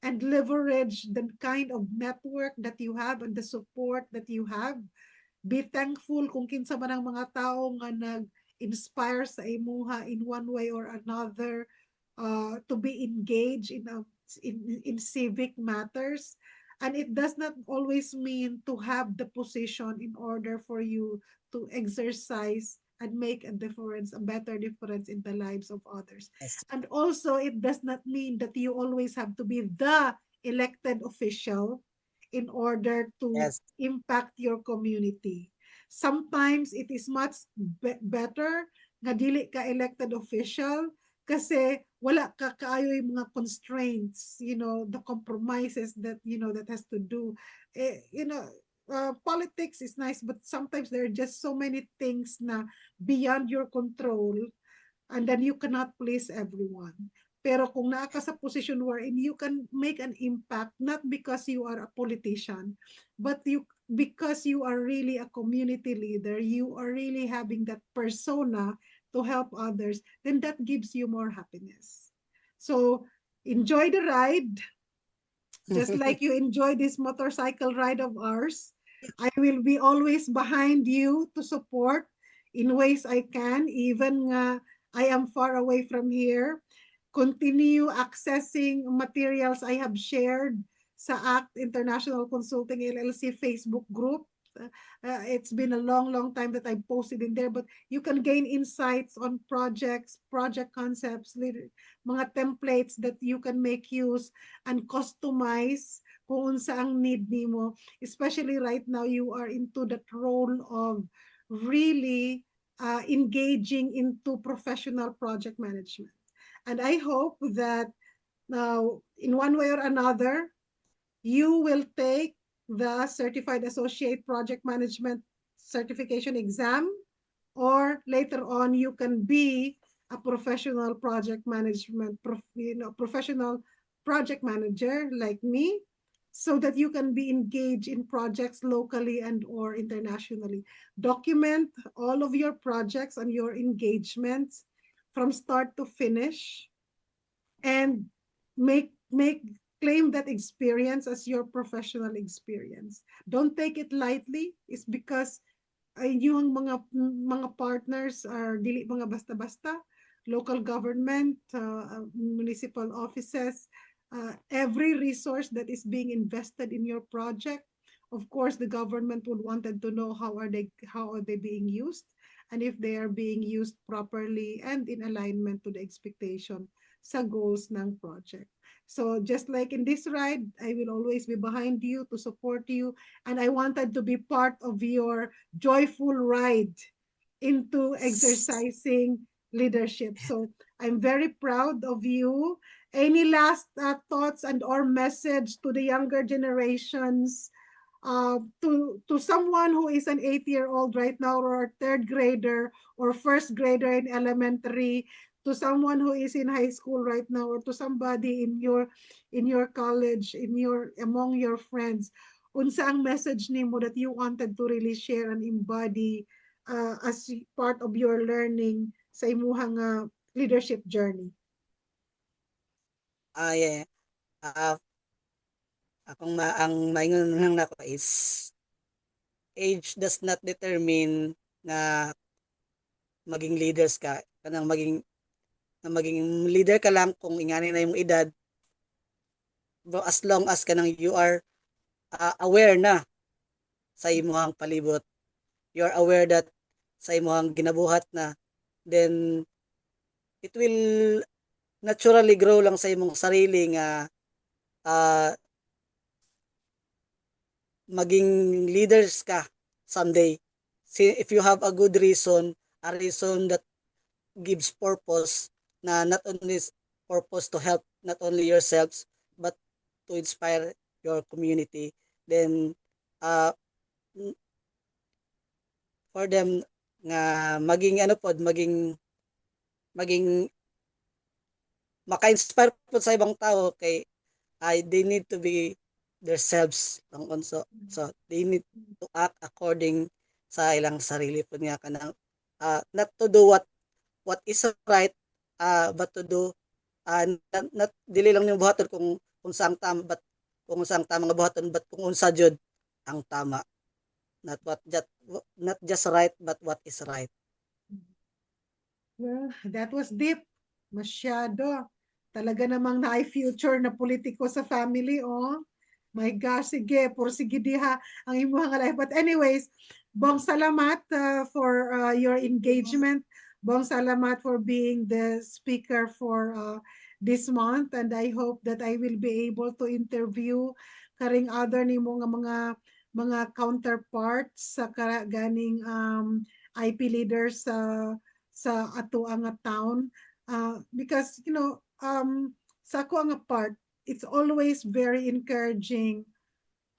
and leverage the kind of network that you have and the support that you have. Be thankful kung kinsa man ang mga tao nga nag-inspire sa imuha in one way or another to be engaged in civic matters. And it does not always mean to have the position in order for you to exercise and make a difference, a better difference in the lives of others. Yes, And also, it does not mean that you always have to be the elected official in order to yes, impact your community. Sometimes it is much better nga dili ka elected official kasi wala ka kaayo yung mga constraints, the compromises that, that has to do. Politics is nice, but sometimes there are just so many things na beyond your control and then you cannot please everyone. Pero kung naa ka sa position wherein you can make an impact, not because you are a politician, but because you are really a community leader, you are really having that persona to help others, then that gives you more happiness. So enjoy the ride, just like you enjoy this motorcycle ride of ours. I will be always behind you to support in ways I can, even I am far away from here. Continue accessing materials I have shared sa ACT International Consulting LLC Facebook group. It's been a long, long time that I posted in there, but you can gain insights on projects, project concepts, mga templates that you can make use and customize kung unsa ang need nimo. Especially right now, you are into that role of really engaging into professional project management. And I hope that now, in one way or another, you will take the Certified Associate Project Management Certification exam, or later on, you can be a professional project management, professional project manager like me, so that you can be engaged in projects locally and or internationally. Document all of your projects and your engagements from start to finish and make claim that experience as your professional experience. Don't take it lightly. It's because yung mga partners are dili mga basta-basta, local government, municipal offices, every resource that is being invested in your project. Of course, the government would wanted to know how are they being used, and if they are being used properly and in alignment to the expectation sa goals ng project. So just like in this ride, I will always be behind you to support you, and I wanted to be part of your joyful ride into exercising leadership. So I'm very proud of you. Any last thoughts and or message to the younger generations, to someone who is an 8-year-old right now, or a third grader or first grader in elementary, to someone who is in high school right now, or to somebody in your college, among your friends, unsa ang message nimo that you wanted to really share and embody as part of your learning sa imuhang leadership journey? yeah. Uh, ang maingon lang nako is age does not determine na maging leaders ka kanang maging leader ka lang kung ingani na yung edad, as long as kanang you are aware na sa imong palibot, you are aware that sa imong ginabuhat na, then it will naturally grow lang sa imong sarili nga uh, maging leaders ka someday. If you have a good reason, a reason that gives purpose, na not only purpose to help not only yourselves but to inspire your community. Then uh, for them nga maging ano pod, maging maka-inspire po sa ibang tao kay they need to be themselves lang unso. So they need to act according sa ilang sarili po niya kanang not to do what is right, but to do not dili lang yung buhaton kung saang tama, but kung saang tama nga buhaton, but kung unsa jud ang tama, not just right but what is right. Well, that was deep. Masyado. Talaga namang na-future na politiko sa family, oh. My gosh, sige, sige diha ang imuhang life. But anyways, bong salamat for your engagement. Bong salamat for being the speaker for this month. And I hope that I will be able to interview karing other ni mga counterparts sa ganing IP leaders sa ato ang town. Because, sa ako ang part, it's always very encouraging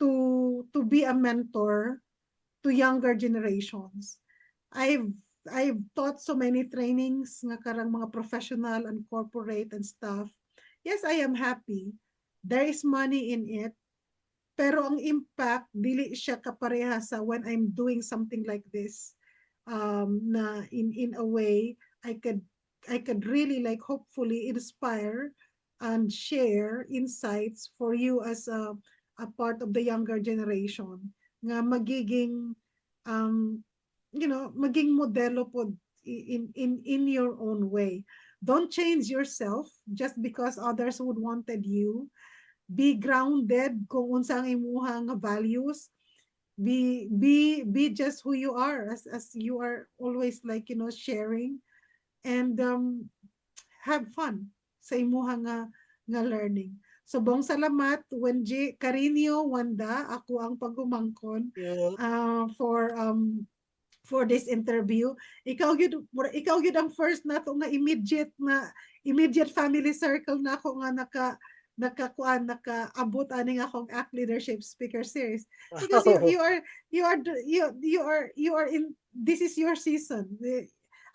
to be a mentor to younger generations. I've I've taught so many trainings nga karang mga professional and corporate and stuff. Yes, I am happy. There is money in it, pero ang impact dili siya kapareha sa when I'm doing something like this. Na in a way I could really like hopefully inspire and share insights for you as a part of the younger generation nga magiging um maging modelo po in your own way. Don't change yourself just because others would wanted you. Be grounded kung unsa ang imuhang values. Be just who you are, as you are always like sharing, and have fun sa imuha nga learning. So bong salamat Wenji Carinio Wanda, ako ang pagumangkon Yung for this interview. Ikaw gyud ang first nato nga immediate family circle na ako nga nakaabot ani nga akong ACT Leadership Speaker Series, because wow. you are in this is your season.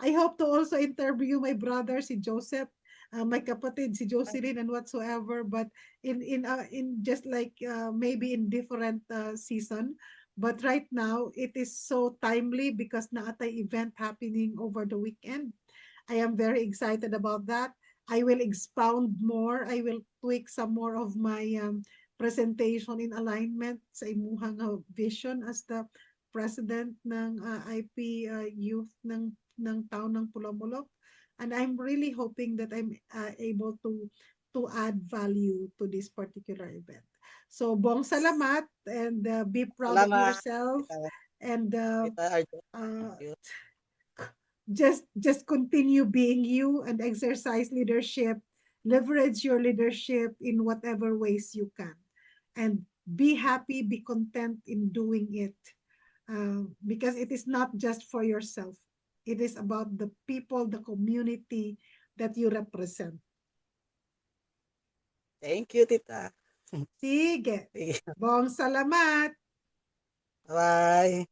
I hope to also interview my brother si Joseph, my kapatid si Jocelyn and whatsoever, but in just like maybe in different season. But right now it is so timely because naatay event happening over the weekend. I am very excited about that. I will expound more. I will tweak some more of my presentation in alignment sa imuhang vision as the president ng IP youth ng town ng Pulamulok. And I'm really hoping that I'm able to add value to this particular event. So, bong salamat, and be proud of Salamat yourself, kita, and kita Arjo. Thank uh, you. just continue being you and exercise leadership. Leverage your leadership in whatever ways you can, and be happy, be content in doing it, because it is not just for yourself. It is about the people, the community that you represent. Thank you, tita. Sige. Sige. Bong salamat. Bye.